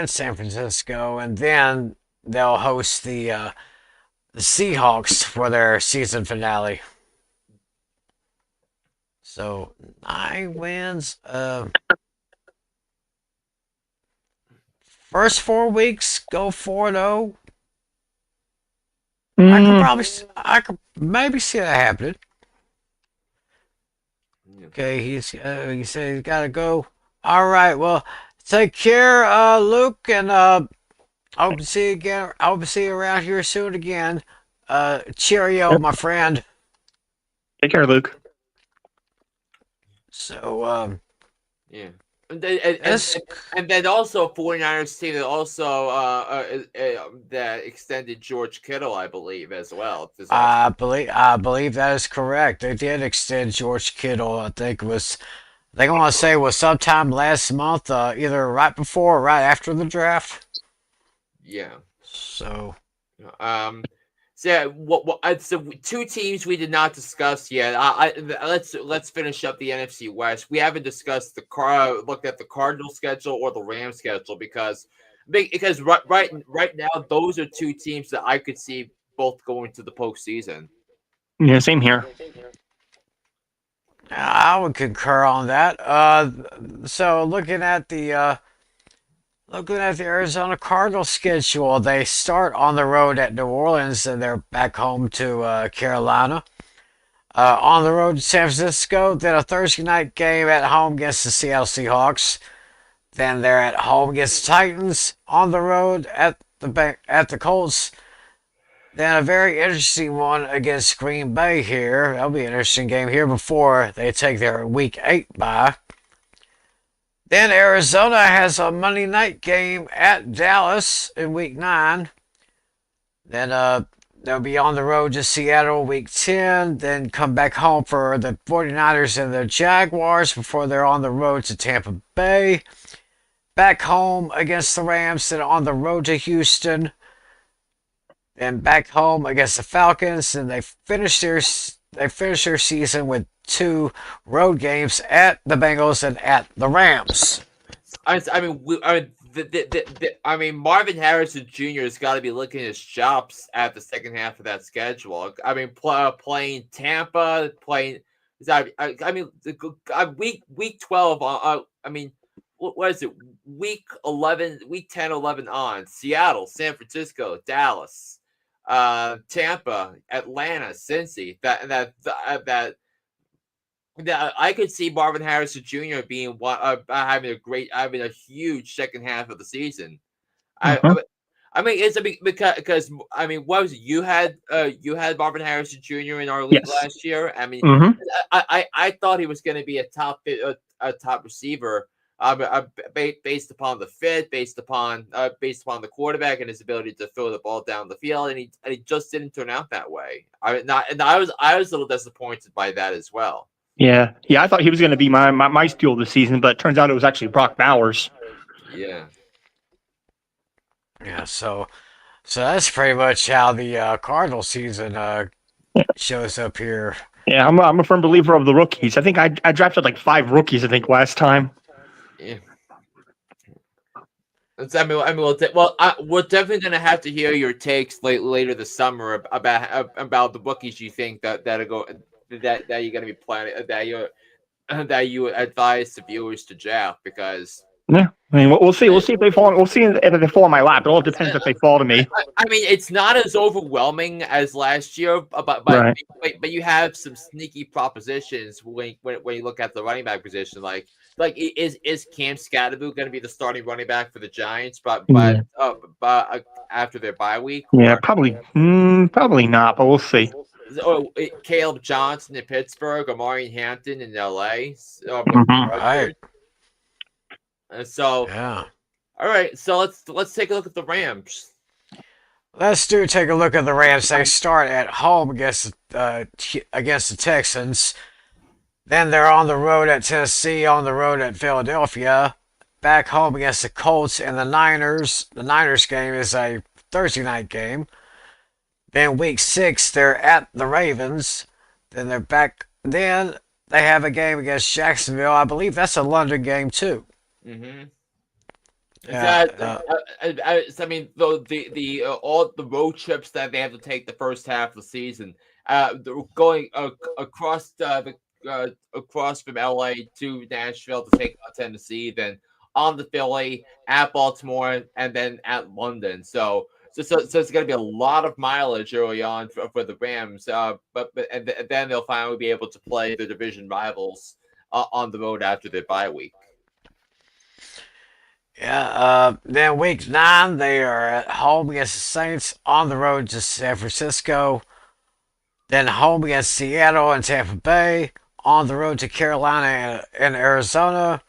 San Francisco, and then they'll host the Seahawks for their season finale. So 9 wins. First 4 weeks go 4-0. Mm, I could maybe see that happening. Okay, he said he's got to go. All right, well, take care, Luke, and I hope to see you again. I hope to see you around here soon again. Cheerio, Yep. my friend. Take care, Luke. So, Yeah. And then, and, and, this and then also 49ers team that also that extended George Kittle, I believe, as well. This off. I believe that is correct. They did extend George Kittle. I want to say it was sometime last month, either right before or right after the draft. Yeah. So, So yeah, so two teams we did not discuss yet. Let's finish up the NFC West. We haven't discussed looked at the Cardinal schedule or the Rams schedule because right now those are two teams that I could see both going to the postseason. Yeah, same here. I would concur on that. So looking at the Arizona Cardinals schedule, they start on the road at New Orleans and they're back home to Carolina. On the road to San Francisco, then a Thursday night game at home against the Seattle Seahawks. Then they're at home against the Titans. On the road at the Colts. Then a very interesting one against Green Bay here. That'll be an interesting game here before they take their Week 8 bye. Then Arizona has a Monday night game at Dallas in Week 9. Then they'll be on the road to Seattle Week 10. Then come back home for the 49ers and the Jaguars before they're on the road to Tampa Bay. Back home against the Rams. Then on the road to Houston. Then back home against the Falcons. And they finish their season with two road games at the Bengals and at the Rams. I mean, I mean, Marvin Harrison Jr. has got to be licking his chops at the second half of that schedule. I mean, playing Tampa, playing. I mean, week 12. I mean, what is it? Week 11, week 10, 11 on Seattle, San Francisco, Dallas, Tampa, Atlanta, Cincy. That I could see Marvin Harrison Jr. being having a huge second half of the season. I Mhm. I, I mean, because I mean, what was it? You had Marvin Harrison Jr. in our league Yes. last year. I mean, Hmm. I thought he was going to be a top receiver. Based upon the fit, based upon the quarterback and his ability to throw the ball down the field, and he just didn't turn out that way. I was a little disappointed by that as well. Yeah. Yeah. I thought he was going to be my steal this season, but it turns out it was actually Brock Bowers. Yeah. Yeah, so that's pretty much how the Cardinal season shows up here. Yeah, I'm a firm believer of the rookies. I think I drafted like 5 rookies. I think last time. Yeah. We're definitely gonna have to hear your takes later this summer about the bookies you think that are go that you're gonna be planning that you advise the viewers to draft because Yeah, I mean we'll see. We'll see if they fall. We'll see if they fall in my lap. It all depends if they fall to me. I mean, it's not as overwhelming as last year, Right. but you have some sneaky propositions when you look at the running back position. Is Cam Scatterbo going to be the starting running back for the Giants? But after their bye week, Yeah, probably not, but we'll see. Caleb Johnson in Pittsburgh, Amari Hampton in L.A. Mhm. Right. So, Yeah. all right, so let's take a look at the Rams. Let's take a look at the Rams. They start at home against the Texans. Then they're on the road at Tennessee, on the road at Philadelphia, back home against the Colts and the Niners. The Niners game is a Thursday night game. Then week 6, they're at the Ravens. Then they're back. Then they have a game against Jacksonville. I believe that's a London game too. Mm-hmm. Is Yeah. that I mean the all the road trips that they have to take the first half of the season, they're going across from LA to Nashville to take on Tennessee, then on to Philly, at Baltimore, and then at London. So it's going to be a lot of mileage early on for the Rams. And then they'll finally be able to play their division rivals on the road after their bye week. Yeah. Then week 9, they are at home against the Saints, on the road to San Francisco, then home against Seattle and Tampa Bay, on the road to Carolina and Arizona.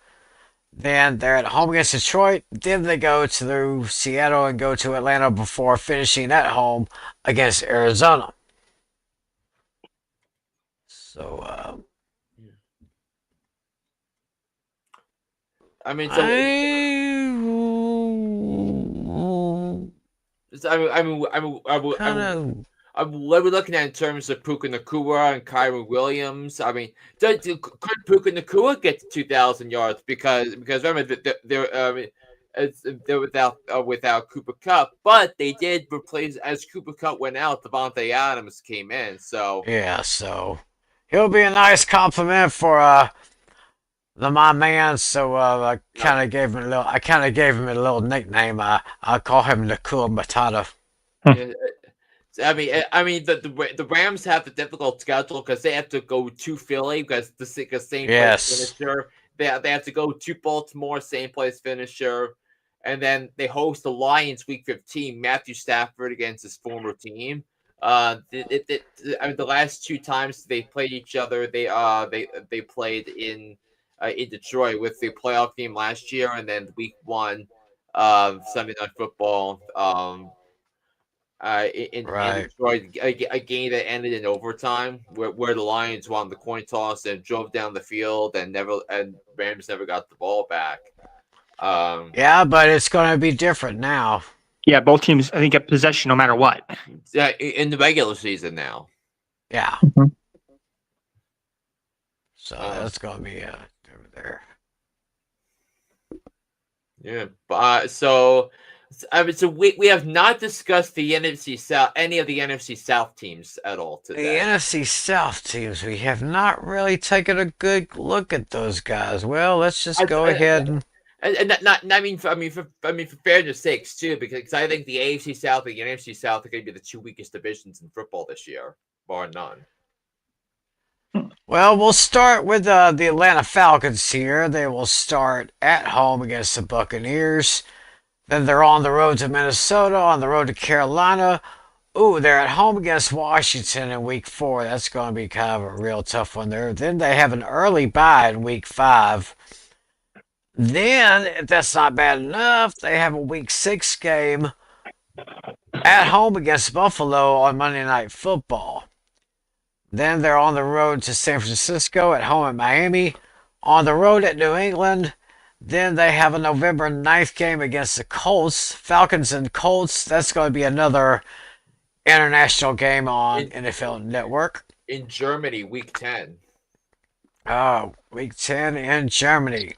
Then they're at home against Detroit. Then they go to Seattle and go to Atlanta before finishing at home against Arizona. So, I mean, so I I mean, I mean, I mean, I mean, I kind mean, of what we're looking at in terms of Puka Nakua and Kyron Williams. I mean, could Puka Nakua get to 2,000 yards? Because remember they're they're without Cooper Cup, but they did replace as Cooper Cup went out, Devontae Adams came in. So yeah. So he'll be a nice compliment for my man. So I uh, kind of gave him a little. I kind of gave him a little nickname. I call him Nakua Matata. yeah, I mean, the Rams have the difficult schedule because they have to go to Philly because the same place Yes. finisher. They have to go to Baltimore, same place finisher, and then they host the Lions week 15. Matthew Stafford against his former team. I mean, the last two times they played each other, they played in Detroit with the playoff game last year, and then week 1, Sunday Night Football. In Right. Detroit, a game that ended in overtime, where the Lions won the coin toss and drove down the field, and Rams never got the ball back. Um, Yeah, but it's going to be different now. Yeah, both teams, I think, get possession no matter what. yeah, in the regular season now. Yeah. Mhm. So Uh, that's going to be over there. yeah, but so I mean, so we have not discussed the NFC South, any of the NFC South teams at all The today. NFC South teams, we have not really taken a good look at those guys. Well, let's just I, go I, ahead and. and not I mean for fairness sakes too, because I think the AFC South and the NFC South are going to be the two weakest divisions in football this year, bar none. Well, we'll start with the Atlanta Falcons here. They will start at home against the Buccaneers. Then they're on the road to Minnesota, on the road to Carolina. Ooh, they're at home against Washington in week 4. That's going to be kind of a real tough one there. Then they have an early bye in week 5. Then, if that's not bad enough, they have a week 6 game at home against Buffalo on Monday Night Football. Then they're on the road to San Francisco, at home at Miami, on the road at New England. Then they have a November 9th game against the Colts, Falcons and Colts. That's going to be another international game on In NFL Network. in Germany, week 10. Oh, week 10 in Germany.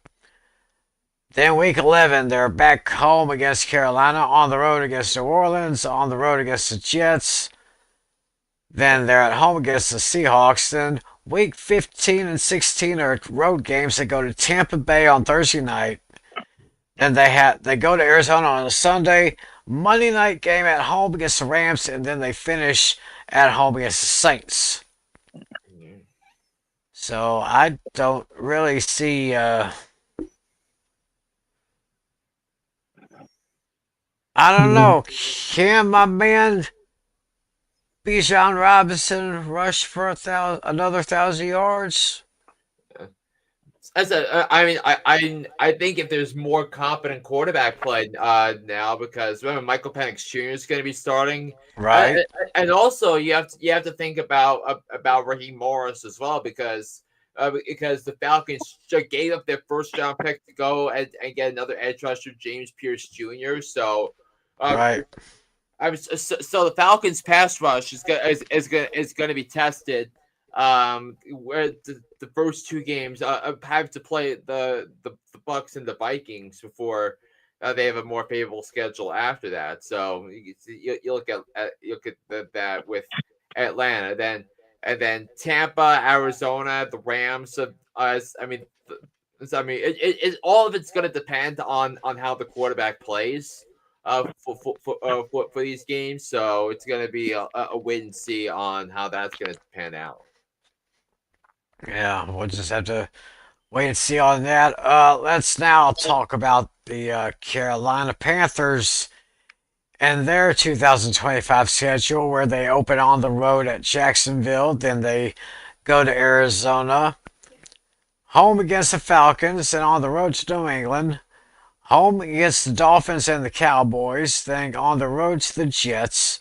Then week 11, they're back home against Carolina, on the road against New Orleans, on the road against the Jets. Then they're at home against the Seahawks. Then week 15 and 16 are road games. They go to Tampa Bay on Thursday night. Then they go to Arizona on a Sunday. Monday night game at home against the Rams, and then they finish at home against the Saints. So I don't really see. I don't know. Can my man Bijan Robinson rush for another 1,000 yards? I mean, I think if there's more competent quarterback play now, because remember Michael Penix Jr. is going to be starting, Right, and also you have to think about Raheem Morris as well, because the Falcons gave up their first round pick to go and get another edge rusher, James Pierce Jr. So uh, right, so the Falcons pass rush is going to be tested. Where the first two games have to play the Bucks and the Vikings before they have a more favorable schedule after that. So you look at that with Atlanta, then and then Tampa, Arizona, the Rams. I mean, all of it's going to depend on how the quarterback plays for these games. So it's going to be a wait and see on how that's going to pan out. yeah. We'll just have to wait and see on that. Let's now talk about the Carolina Panthers and their 2025 schedule, where they open on the road at Jacksonville, then they go to Arizona, home against the Falcons, and on the road to New England, home against the Dolphins and the Cowboys, then on the road to the Jets,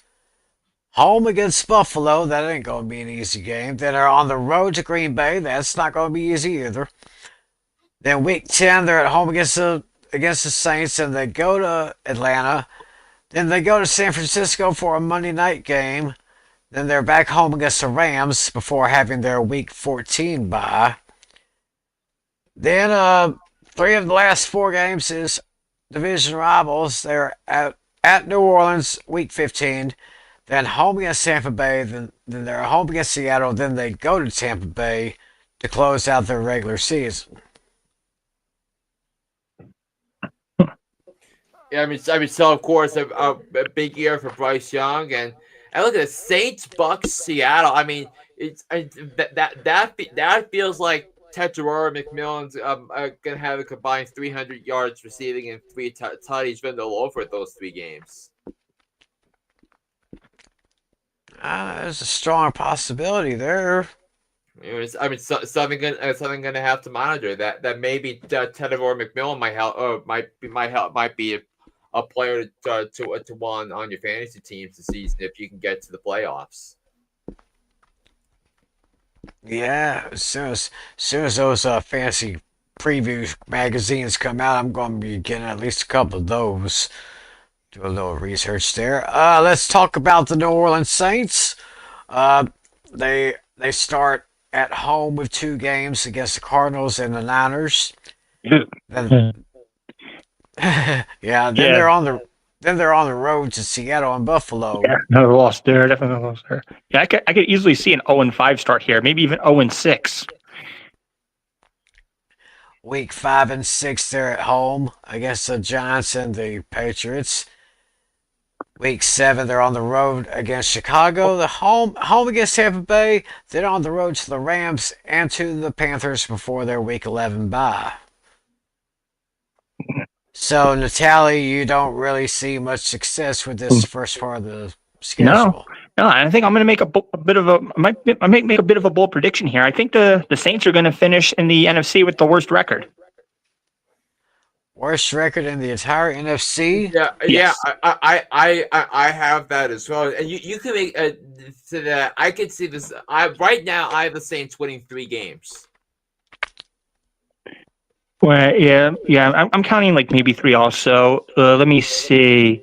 home against Buffalo, that ain't going to be an easy game. Then they're on the road to Green Bay, that's not going to be easy either. Then week 10, they're at home against the Saints, and they go to Atlanta. Then they go to San Francisco for a Monday night game. Then they're back home against the Rams before having their week 14 bye. Then three of the last four games is division rivals. They're at New Orleans week 15. Then home against Tampa Bay. Then they're home against Seattle. Then they go to Tampa Bay to close out their regular season. Yeah, I mean, so of course a big year for Bryce Young, and look at the Saints, Bucks, Seattle. I mean, that feels like Teteroa McMillan's gonna have a combined 300 yards receiving and three tutties been all over those three games. There's a strong possibility there. Something gonna have to monitor that maybe Teteroa McMillan might be a player to one on your fantasy teams this season if you can get to the playoffs. Yeah, as soon as those fantasy preview magazines come out, I'm going to be getting at least a couple of those. Do a little research there. Let's talk about the New Orleans Saints. They start at home with two games against the Cardinals and the Niners. Then, yeah, then they're on the road to Seattle and Buffalo. Yeah, another loss there. Definitely another loss there. Yeah, I could easily see an 0-5 start here. Maybe even 0-6. Week 5 and 6, they're at home against the Giants and the Patriots. Week 7, they're on the road against Chicago. The home against Tampa Bay. Then on the road to the Rams and to the Panthers before their Week 11 bye. So, Natalie, you don't really see much success with this first part of the schedule. No, I think I'm going to make I might make a bit of a bold prediction here. I think the Saints are going to finish in the NFC with the worst record. Worst record in the entire NFC? Yeah, Yes. I have that as well. And you can make so that I could see this. Right now I have the Saints winning 3 games. Well, yeah. I'm counting like maybe 3 also. Let me see.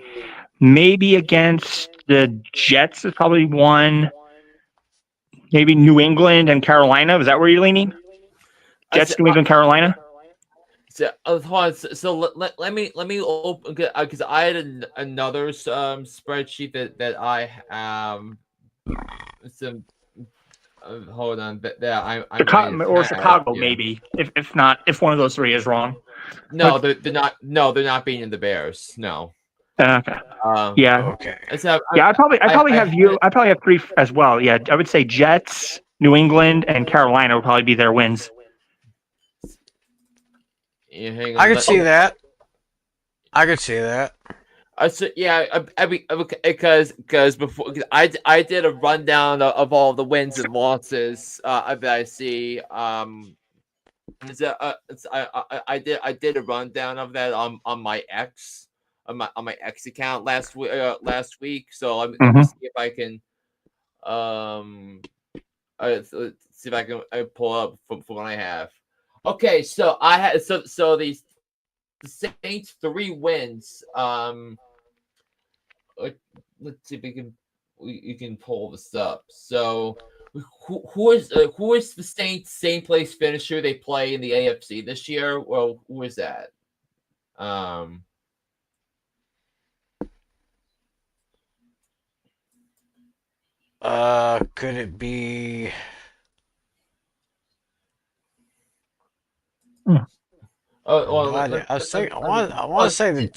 Maybe against the Jets is probably 1. Maybe New England and Carolina. Is that where you're leaning? Jets, New England, Carolina. So hold on. So let me open because I had another spreadsheet that I some. Hold on, I Chicago maybe. If not, if one of those 3 is wrong. No, they're not. No, they're not beating the Bears. No. Okay. Yeah. Okay. I probably have 3 as well. Yeah, I would say Jets, New England, and Carolina would probably be their wins. Yeah, hang on. I could see that. I could see that. So yeah, because before I did a rundown of all the wins and losses that I see. I did a rundown of that on my X on my X account last week. So I'm gonna see if I can see if I can pull up from what I have. Okay, so I had so the Saints 3 wins. Let's see if we can pull this up. So who is the Saints same place finisher they play in the AFC this year? Well, who is that? Could it be? Well, I want to say the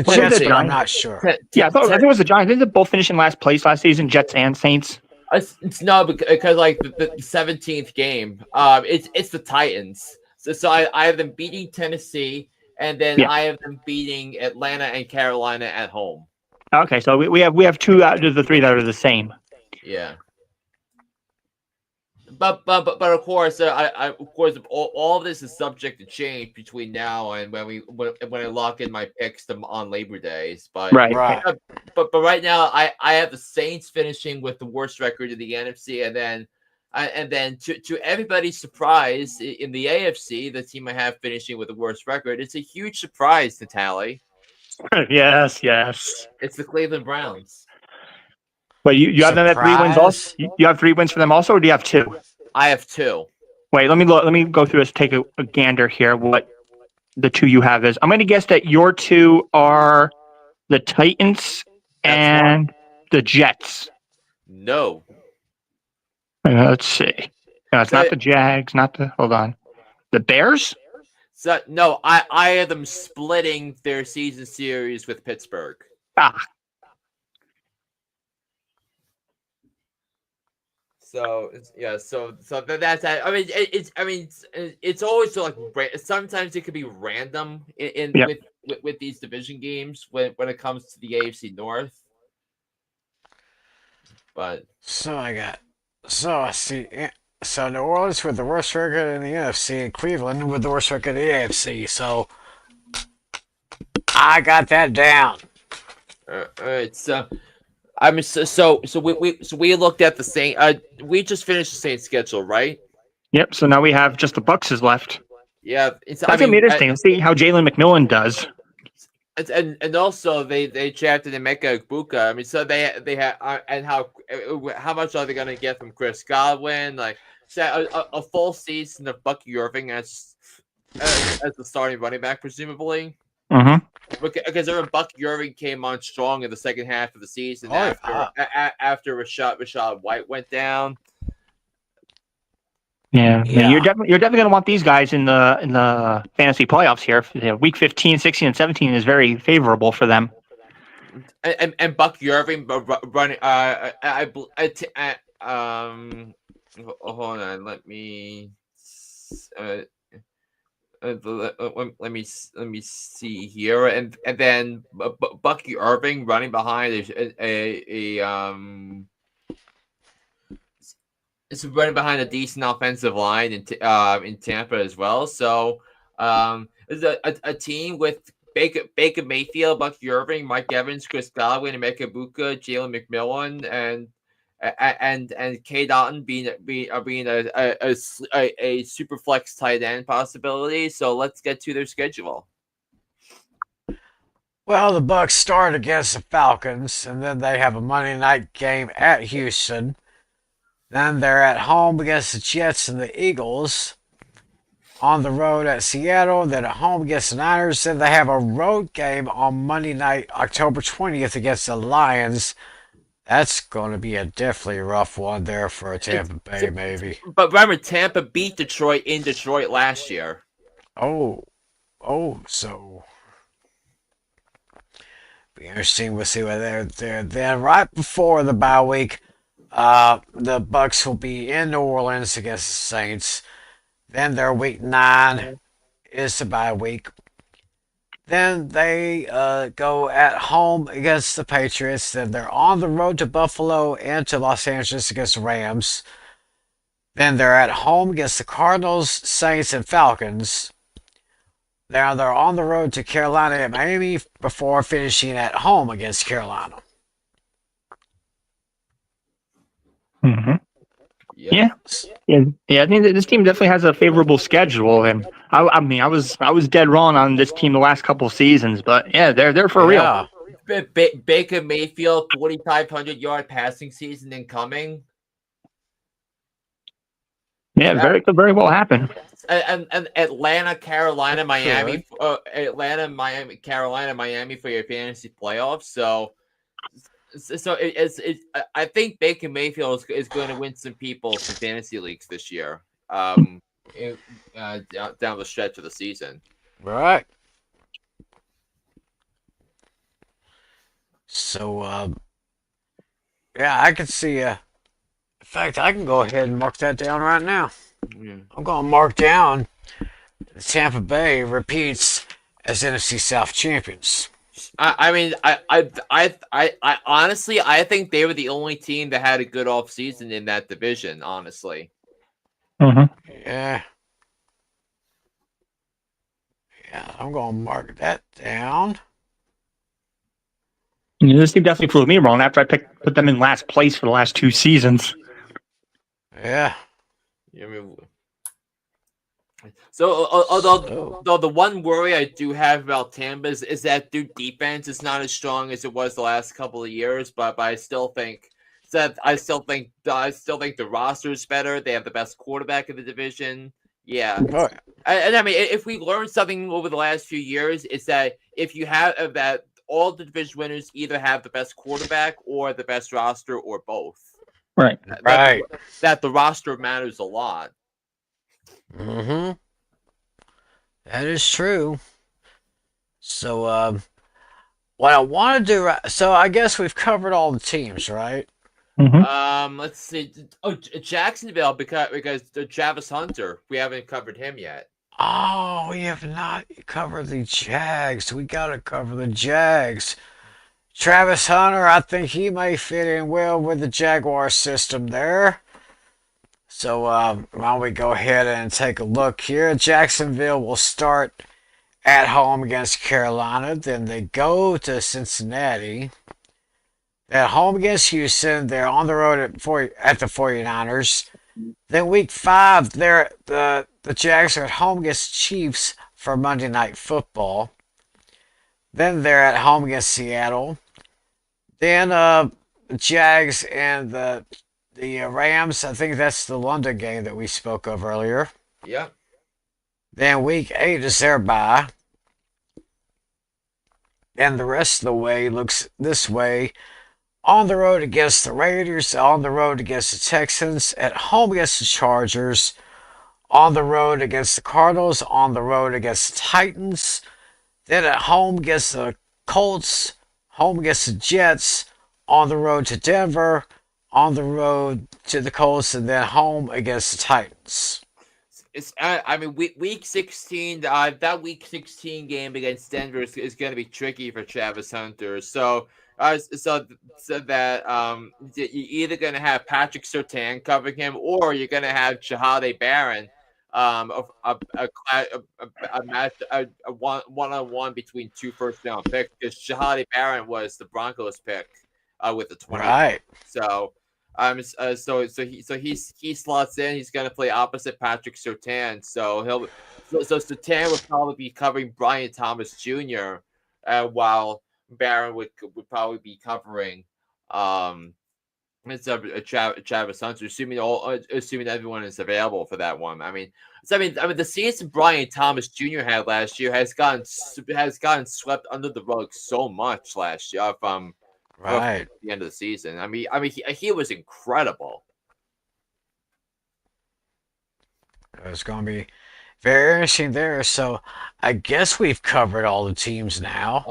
Jets, but I'm not sure. Yeah, I thought it was the Giants. Didn't they both finish in last place last season? Jets and Saints. It's no, because like the 17th game, it's the Titans. So I have them beating Tennessee and then Yeah. I have them beating Atlanta and Carolina at home. Okay, so we have 2 out of the 3 that are the same. Yeah. But of course, of course all of this is subject to change between now and when I lock in my picks on Labor Days. But Right. Right. but right now I have the Saints finishing with the worst record in the NFC, and then to everybody's surprise in the AFC, the team I have finishing with the worst record, it's a huge surprise to tally. Yes. It's the Cleveland Browns. But you have them at 3 wins also. Surprise. You have 3 wins for them also, or do you have 2? I have 2. Wait, let me go through this. Take a gander here. What the 2 you have is? I'm going to guess that your 2 are the Titans That's and the Jets. No. Let's see. No, it's So- not the Jags. Not the. Hold on. The Bears. So no, I have them splitting their season series with Pittsburgh. Ah, So that's that. I mean, it's always like sometimes it could be random Yep. with these division games when it comes to the AFC North. But So I see. So New Orleans with the worst record in the NFC, and Cleveland with the worst record in the AFC. So I got that down. all right, so I mean, we looked at the same. We just finished the same schedule, right? yep. So now we have just the Bucks is left. Yeah, it's. That's gonna be interesting. Let's see how Jalen McMillan does. And also they drafted Emeka Egbuka. I mean, so they have and how much are they going to get from Chris Godwin? Like, say a full season of Bucky Irving as the starting running back, presumably. Mm-hmm. Because Bucky Irving came on strong in the second half of the season Oh, after Rashad White went down. Yeah. Yeah. You're definitely going to want these guys in the fantasy playoffs here. Week 15, 16, and 17 is very favorable for them. And Bucky Irving running. Hold on. Let me. Let me see here, and then Bucky Irving running behind it's running behind a decent offensive line in Tampa as well. So it's a team with Baker Mayfield, Bucky Irving, Mike Evans, Chris Godwin, Emeka Egbuka, Jalen McMillan, and K. Dalton being a super flex tight end possibility. So let's get to their schedule. Well, the Bucks start against the Falcons, and then they have a Monday night game at Houston. Then they're at home against the Jets and the Eagles. On the road at Seattle, then at home against the Niners. Then they have a road game on Monday night, October 20th against the Lions. That's going to be a definitely rough one there for Tampa Bay, maybe. But remember, Tampa beat Detroit in Detroit last year. So be interesting. We'll see what they're there. Then right before the bye week, the Bucks will be in New Orleans against the Saints. Then their week 9 is the bye week. Then they go at home against the Patriots. Then they're on the road to Buffalo and to Los Angeles against the Rams. Then they're at home against the Cardinals, Saints, and Falcons. Now they're on the road to Carolina and Miami before finishing at home against Carolina. Mm-hmm. Yeah. I think that this team definitely has a favorable schedule, and I mean, I was dead wrong on this team the last couple of seasons, but yeah, they're for real. Baker Mayfield, 4,500-yard passing season incoming. Yeah, could very well happen. And Atlanta, Carolina, Miami, Carolina, Miami for your fantasy playoffs. So I think Baker Mayfield is going to win some people some fantasy leagues this year. Down the stretch of the season. Right. So, yeah, I can see. In fact, I can go ahead and mark that down right now. Yeah. I'm going to mark down Tampa Bay repeats as NFC South champions. I mean, I honestly, I think they were the only team that had a good offseason in that division. Honestly, Mm-hmm. Yeah, yeah, I'm gonna mark that down. This team definitely proved me wrong after I put them in last place for the last 2 seasons. Yeah. I mean, so So, though the one worry I do have about Tampa is that their defense is not as strong as it was the last couple of years, but I still think that I still think the roster is better. They have the best quarterback in the division. Yeah, oh, and I mean, if we learned something over the last few years, it's that if you have that all the division winners either have the best quarterback or the best roster or both. Right. That right. that the roster matters a lot. Mm-hmm. That is true. So, what I want to do, so I guess we've covered all the teams, right? Mm-hmm. Let's see. Oh, Jacksonville because the Travis Hunter. We haven't covered him yet. Oh, we have not covered the Jags. We got to cover the Jags. Travis Hunter, I think he may fit in well with the Jaguar system there. So, why don't we go ahead and take a look here? Jacksonville will start at home against Carolina. Then they go to Cincinnati. They're at home against Houston. They're on the road at the 49ers. Then week 5, the Jags are at home against Chiefs for Monday Night Football. Then they're at home against Seattle. Then the Jags and the Rams. I think that's the London game that we spoke of earlier. Yeah. Then week 8 is their bye. And the rest of the way looks this way. On the road against the Raiders, on the road against the Texans, at home against the Chargers, on the road against the Cardinals, on the road against the Titans, then at home against the Colts, home against the Jets, on the road to Denver, on the road to the Colts, and then home against the Titans. It's I mean week 16 that week 16 game against Denver is going to be tricky for Travis Hunter. So that you're either going to have Patrick Surtain covering him or you're going to have Shahade Barron a match a one-on-one between 2 first-round picks because Shahade Barron was the Broncos pick with the 20th. Right. So he slots in. He's going to play opposite Patrick Surtain. So Surtain would probably be covering Brian Thomas Jr. While Barron would probably be covering Travis Hunter, assuming everyone is available for that one. I mean the season Brian Thomas Jr. had last year has gotten swept under the rug so much last year from Right. the end of the season. I mean, he was incredible. It's going to be very interesting there. So I guess we've covered all the teams now.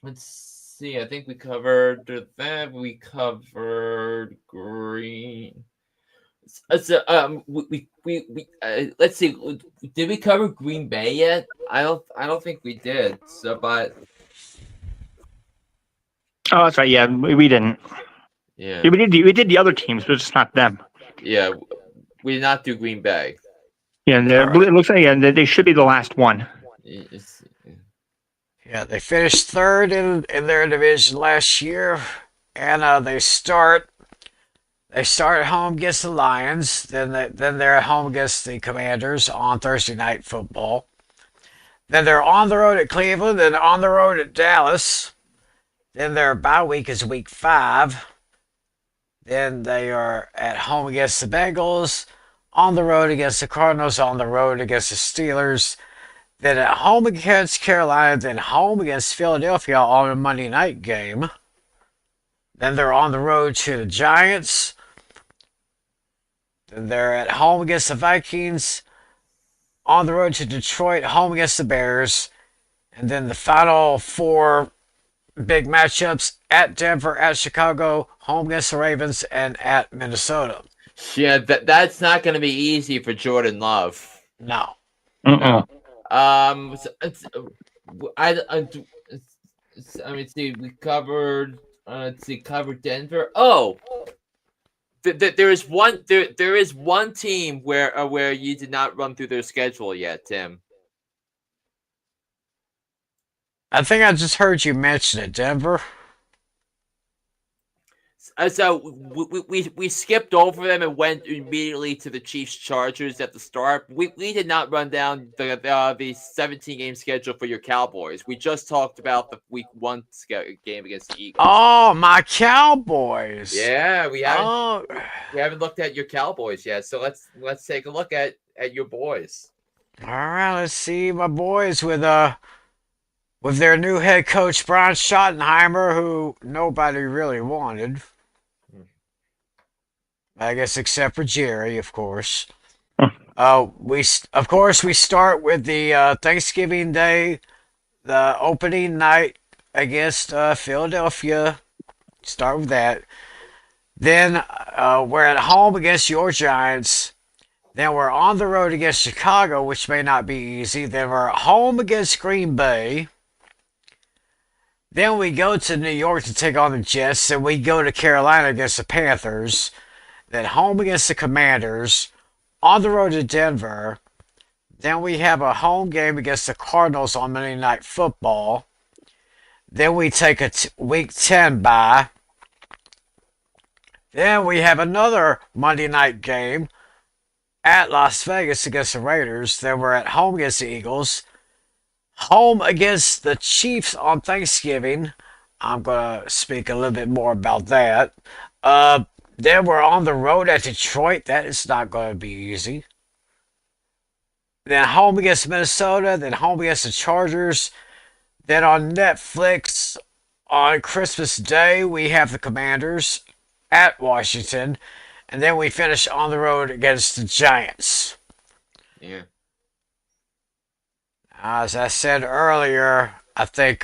Let's see. I think we covered that. We covered Green. Let's see. Did we cover Green Bay yet? I don't think we did. So, but Oh, that's right. Yeah, we didn't. yeah, Yeah, we did the other teams, but it's not them. yeah, we did not do Green Bay. Yeah, Right. it looks like they should be the last one. Yeah, they finished third in their division last year, and they start at home against the Lions. Then they're at home against the Commanders on Thursday Night Football. Then they're on the road at Cleveland, then on the road at Dallas. Then their bye week is week 5. Then they are at home against the Bengals, on the road against the Cardinals, on the road against the Steelers. Then at home against Carolina, then home against Philadelphia on a Monday night game. Then they're on the road to the Giants. Then they're at home against the Vikings, on the road to Detroit, home against the Bears. And then the final 4 big matchups at Denver, at Chicago, home against the Ravens, and at Minnesota. Yeah, that's not going to be easy for Jordan Love. No. Uh-uh. I mean, see, we covered. Let's see, covered Denver. Oh, there is one. There is one team where you did not run through their schedule yet, Tim. I think I just heard you mention it, Denver. So we skipped over them and went immediately to the Chiefs Chargers at the start. We did not run down the 17 game schedule for your Cowboys. We just talked about the week 1 game against the Eagles. Oh, my Cowboys. Yeah, we Oh, haven't looked at your Cowboys yet. So let's take a look at your boys. all right. Let's see my boys with their new head coach Brian Schottenheimer, who nobody really wanted. I guess except for Jerry, of course. We start with the Thanksgiving Day, the opening night against Philadelphia. Start with that. Then we're at home against your Giants. Then we're on the road against Chicago, which may not be easy. Then we're at home against Green Bay. Then we go to New York to take on the Jets. Then we go to Carolina against the Panthers. Then home against the Commanders. On the road to Denver. Then we have a home game against the Cardinals on Monday Night Football. Then we take a Week 10 bye. Then we have another Monday night game at Las Vegas against the Raiders. Then we're at home against the Eagles. Home against the Chiefs on Thanksgiving. I'm going to speak a little bit more about that. Then we're on the road at Detroit. That is not going to be easy. Then home against Minnesota. Then home against the Chargers. Then on Netflix on Christmas Day, we have the Commanders at Washington. And then we finish on the road against the Giants. Yeah. As I said earlier, I think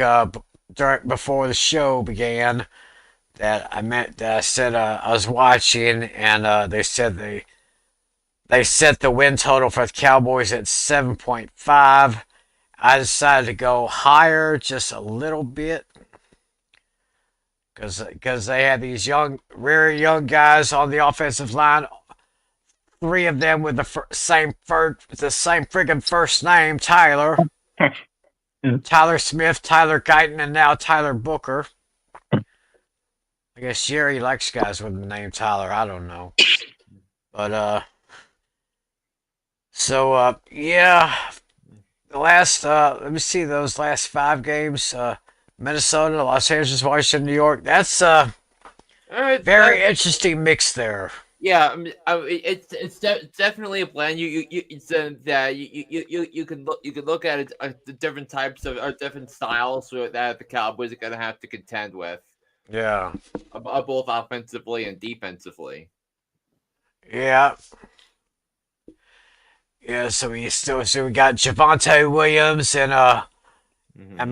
before the show began, I said I was watching, and they said they set the win total for the Cowboys at 7.5. I decided to go higher just a little bit because they had these very young guys on the offensive line. 3 of them with the same friggin' first name, Tyler. Tyler Smith, Tyler Guyton, and now Tyler Booker. I guess Jerry likes guys with the name Tyler. I don't know. But, yeah. The last, let me see, those last 5 games. Minnesota, Los Angeles, Washington, New York. That's a All right, very interesting mix there. Yeah, it's definitely a blend. It's that you can look at it, the different types of different styles that the Cowboys are gonna have to contend with, Yeah. both offensively and defensively. Yeah. Yeah, so we got Javonte Williams and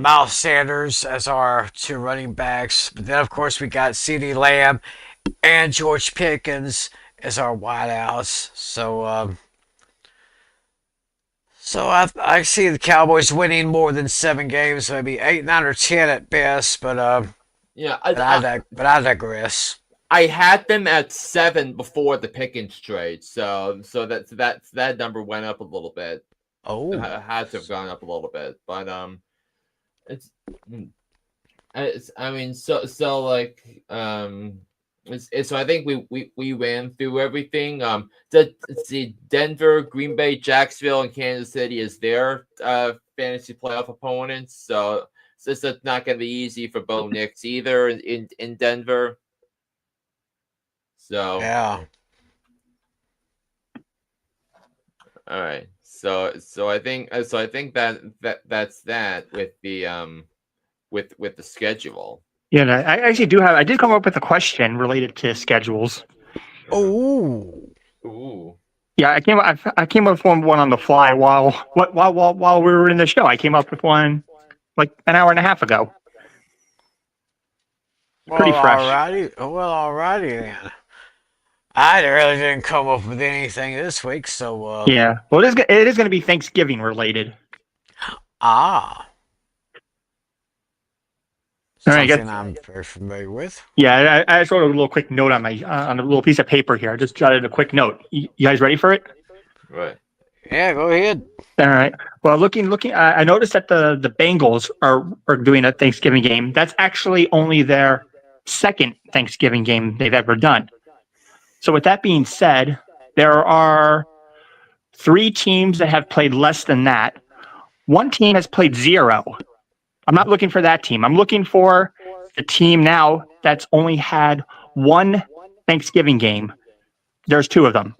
Miles Sanders as our 2 running backs. But then of course we got CeeDee Lamb and George Pickens as our wideouts. So I see the Cowboys winning more than 7 games, maybe 8, 9, or 10 at best. But Yeah, I digress. I had them at 7 before the Pickens trade, so that number went up a little bit. Oh, It had to have gone up a little bit, but it's I mean, so like so I think we ran through everything. Let's see, Denver, Green Bay, Jacksonville, and Kansas City is their fantasy playoff opponents. So it's not going to be easy for Bo Nix either in Denver. So yeah. all right. So I think that's that with the with the schedule. Yeah, and I did come up with a question related to schedules. Oh. Ooh. Yeah, I came up with one on the fly while we were in the show. I came up with one like an hour and a half ago. Pretty fresh. Alrighty then. I really didn't come up with anything this week, so Yeah. Well, it is going to be Thanksgiving related. Ah, All right, I guess. something I'm very familiar with. Yeah, I just wrote a little quick note on my on a little piece of paper here. I just jotted a quick note. You guys ready for it? Right. Yeah, go ahead. All right. Well, looking, I noticed that the Bengals are doing a Thanksgiving game. That's actually only their second Thanksgiving game they've ever done. So, with that being said, there are three teams that have played less than that. One team has played zero. I'm not looking for that team. I'm looking for the team now that's only had one Thanksgiving game. There's two of them.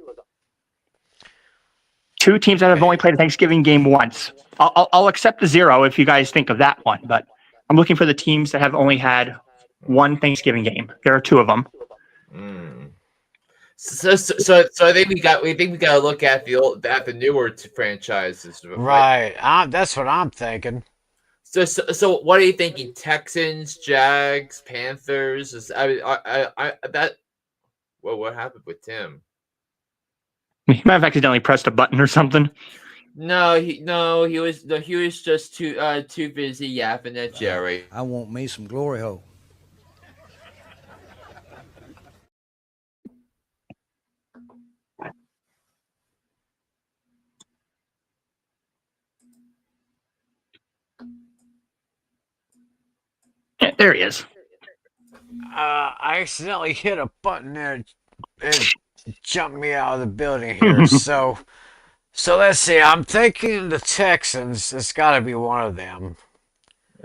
Two teams that have only played a Thanksgiving game once. I'll accept the zero if you guys think of that one, but I'm looking for the teams that have only had one Thanksgiving game. There are two of them. Mm. So I think we got to look at the newer franchises, right? Right. That's what I'm thinking. So what are you thinking? Texans, Jags, Panthers? That. Well, what happened with Tim? You might have accidentally pressed a button or something. No, he was just too busy yapping at Jerry. I want me some glory hole. Yeah, there he is. I accidentally hit a button there and jumped me out of the building here. So let's see. I'm thinking the Texans. It's got to be one of them.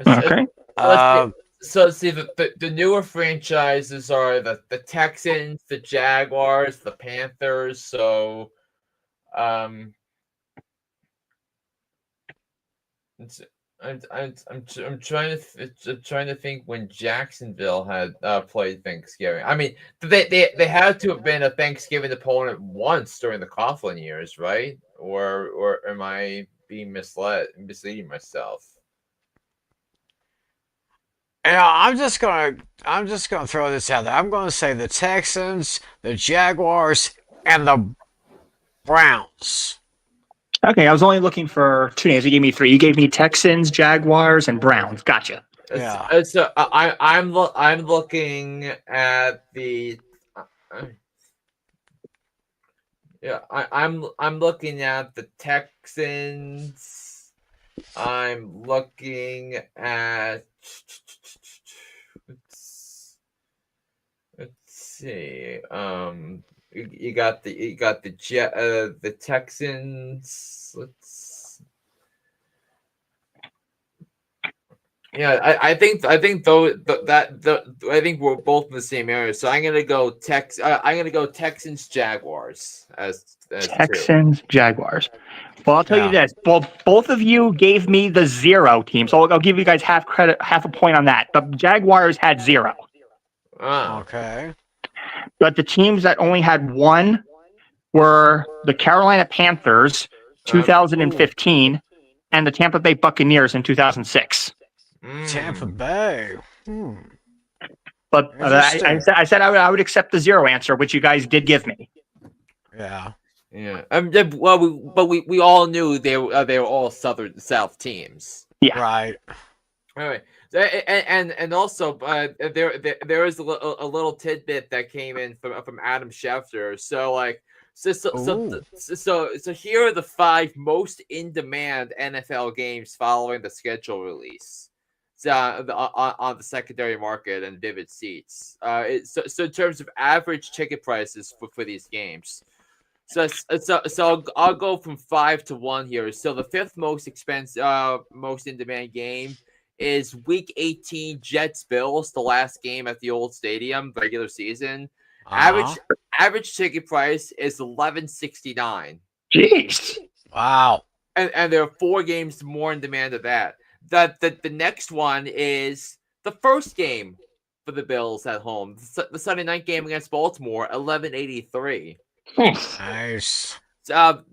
Okay. Uh, So let's see, the newer franchises are the Texans, the Jaguars, the Panthers. So, um, I'm trying to think when Jacksonville had played Thanksgiving. I mean, they had to have been a Thanksgiving opponent once during the Coughlin years, right? Or am I being misleading myself? yeah, I'm just gonna throw this out there. I'm gonna say the Texans, the Jaguars, and the Browns. Okay, I was only looking for two names. You gave me three. You gave me Texans, Jaguars, and Browns. Gotcha. Yeah. So I'm looking at the yeah I'm looking at the Texans. I'm looking at let's see. You got the Texans. Let's yeah. I think though I think we're both in the same area. So I'm gonna go Texans Jaguars as two. Texans, Jaguars. Well, I'll tell you Yeah. this. Well, both of you gave me the zero team, so I'll give you guys half credit, half a point on that. The Jaguars had zero, Ah. Okay. but the teams that only had one were the Carolina Panthers, Ooh. 2015, and the Tampa Bay Buccaneers in 2006. Tampa Mm. Bay. Hmm. But Interesting. I said I would accept the zero answer, which you guys did give me. Yeah. Yeah. Well, we all knew they were all South teams. Yeah. Right. All right. And also there is a little tidbit that came in from Adam Schefter. So like Ooh. so here are the 5 most in demand NFL games following the schedule release. On the secondary market and Vivid Seats. So in terms of average ticket prices for these games. So I'll go from 5 to 1 here. So the 5th most expensive, most in demand game is Week 18 Jets Bills, the last game at the old stadium, regular season. Uh-huh. Average ticket price is $11.69, Jeez. Wow. and there are 4 games more in demand of that. The next one is the first game for the Bills at home, the Sunday night game against Baltimore, $11.83. Nice.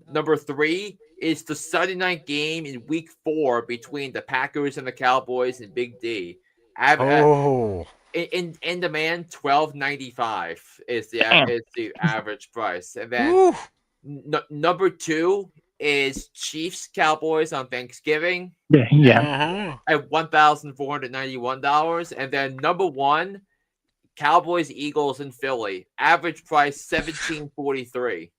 Number 3 is the Sunday night game in Week 4 between the Packers and the Cowboys and Big D. Oh. In demand, $12.95 is the Damn. average price, and then Woo. number 2 is Chiefs Cowboys on Thanksgiving Yeah. at $1,491, and then number 1 Cowboys Eagles in Philly, average price $1,743.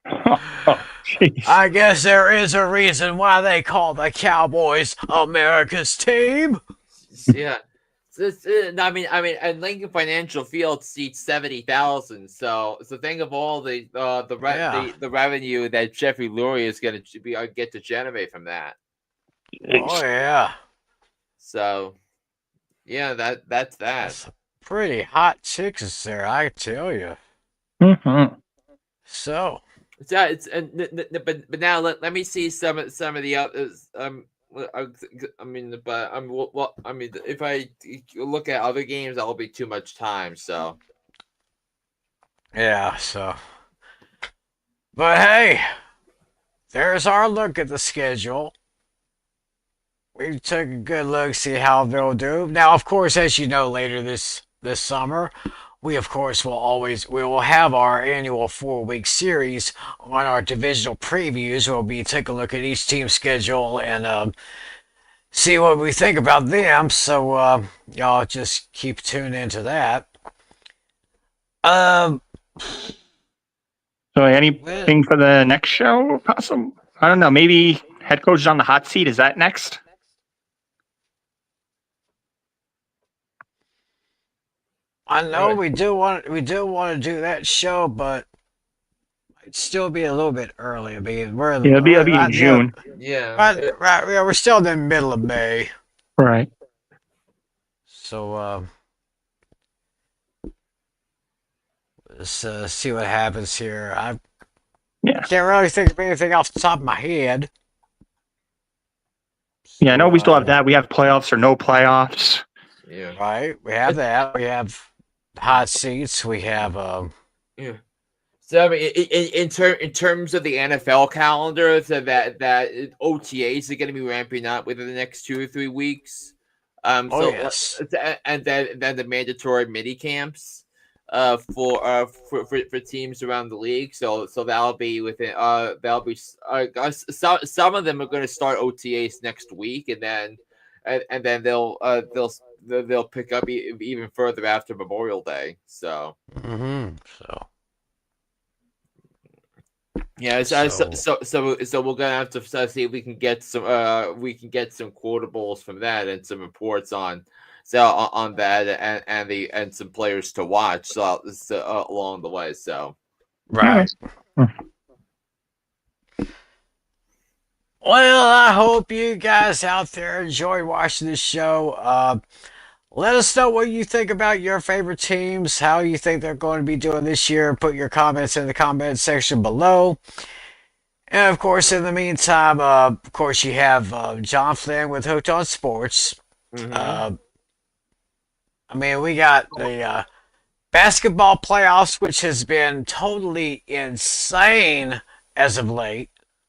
Oh, jeez. I guess there is a reason why they call the Cowboys America's team. Yeah. And Lincoln Financial Field seats 70,000. So think of all the Yeah. the revenue that Jeffrey Lurie is going to be get to generate from that. Oh yeah. So yeah, that's that. That's pretty hot chicks there, I tell you. Mm-hmm. So, But now let me see some of the others. I mean, but I mean, if I look at other games, that'll be too much time. So yeah, so. But hey, there's our look at the schedule. We took a good look, see how they'll do. Now, of course, as you know, later this summer, we of course we will have our annual 4 week series on our divisional previews. We'll be taking a look at each team's schedule and see what we think about them. So y'all just keep tuning into that. Um, So when, anything for the next show? Possible? I don't know. Maybe head coach on the hot seat. Is that next? I know we do want to do that show, but it'd still be a little bit early. I mean, Yeah, it'll be in June. Yeah, we're still in the middle of May. Right. So let's see what happens here. I can't really think of anything off the top of my head. Yeah, I know we still have that. We have playoffs or no playoffs. Yeah. Right. We have that. We have hot seats. We have yeah. So I mean, in terms of the NFL calendar, so that OTAs are going to be ramping up within the next 2 or 3 weeks. yes. And then the mandatory mini camps for teams around the league. So that'll be within some of them are going to start OTAs next week, and then they'll pick up even further after Memorial Day. So. So. Yeah, so we're gonna have to see if we can get some quotables from that and some reports on that and some players to watch along the way. So right. Well, I hope you guys out there enjoy watching this show. Let us know what you think about your favorite teams, how you think they're going to be doing this year. Put your comments in the comment section below. And of course, in the meantime, of course, you have John Flynn with Hooked on Sports. I mean, we got the basketball playoffs, which has been totally insane as of late.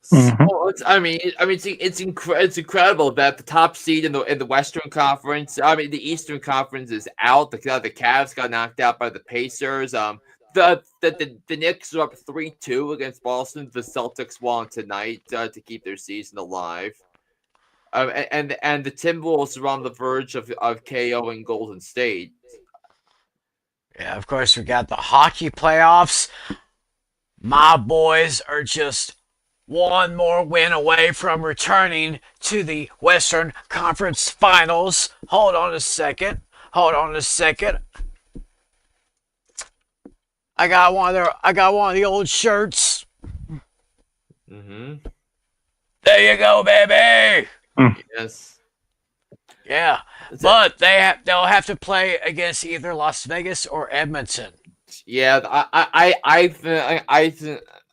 It's incredible that the top seed in the Western Conference. I mean, the Eastern Conference is out. The Cavs got knocked out by the Pacers. The Knicks are up 3-2 against Boston. The Celtics won tonight to keep their season alive. And the Timberwolves are on the verge of KOing Golden State. Yeah, of course, we got the hockey playoffs. My boys are just one more win away from returning to the Western Conference Finals. Hold on a second. I got one of the old shirts. There you go, baby. Yes. Yeah, but they'll have to play against either Las Vegas or Edmonton. Yeah,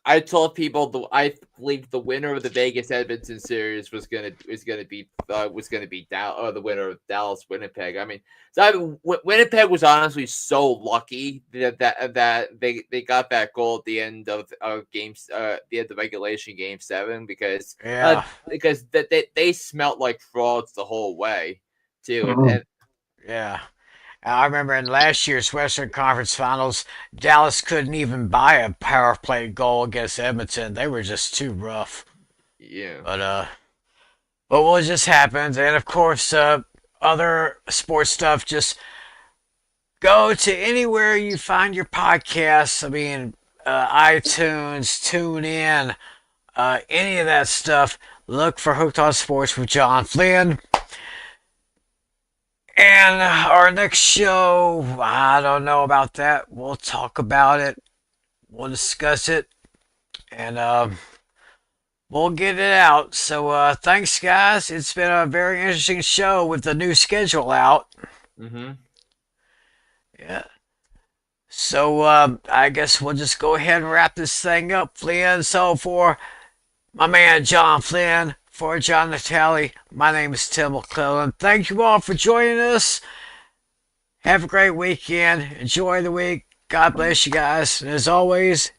I told people I believe the winner of the Vegas Edmonton series was gonna be the winner of Dallas Winnipeg. I mean, Winnipeg was honestly so lucky that they got that goal at the end of games the end of regulation game 7 because they smelt like frauds the whole way too. Yeah. I remember in last year's Western Conference Finals, Dallas couldn't even buy a power play goal against Edmonton. They were just too rough. Yeah. But what just happened, and of course, other sports stuff. Just go to anywhere you find your podcasts. I mean, iTunes, TuneIn, any of that stuff. Look for Hooked on Sports with John Flynn. And our next show, I don't know about that. We'll talk about it. We'll discuss it. And we'll get it out. So thanks, guys. It's been a very interesting show with the new schedule out. Mm-hmm. Yeah. So I guess we'll just go ahead and wrap this thing up, Flynn. So for my man John Flynn, for John Natale, my name is Tim McClellan. Thank you all for joining us. Have a great weekend. Enjoy the week. God bless you guys. And as always,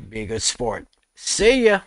be a good sport. See ya.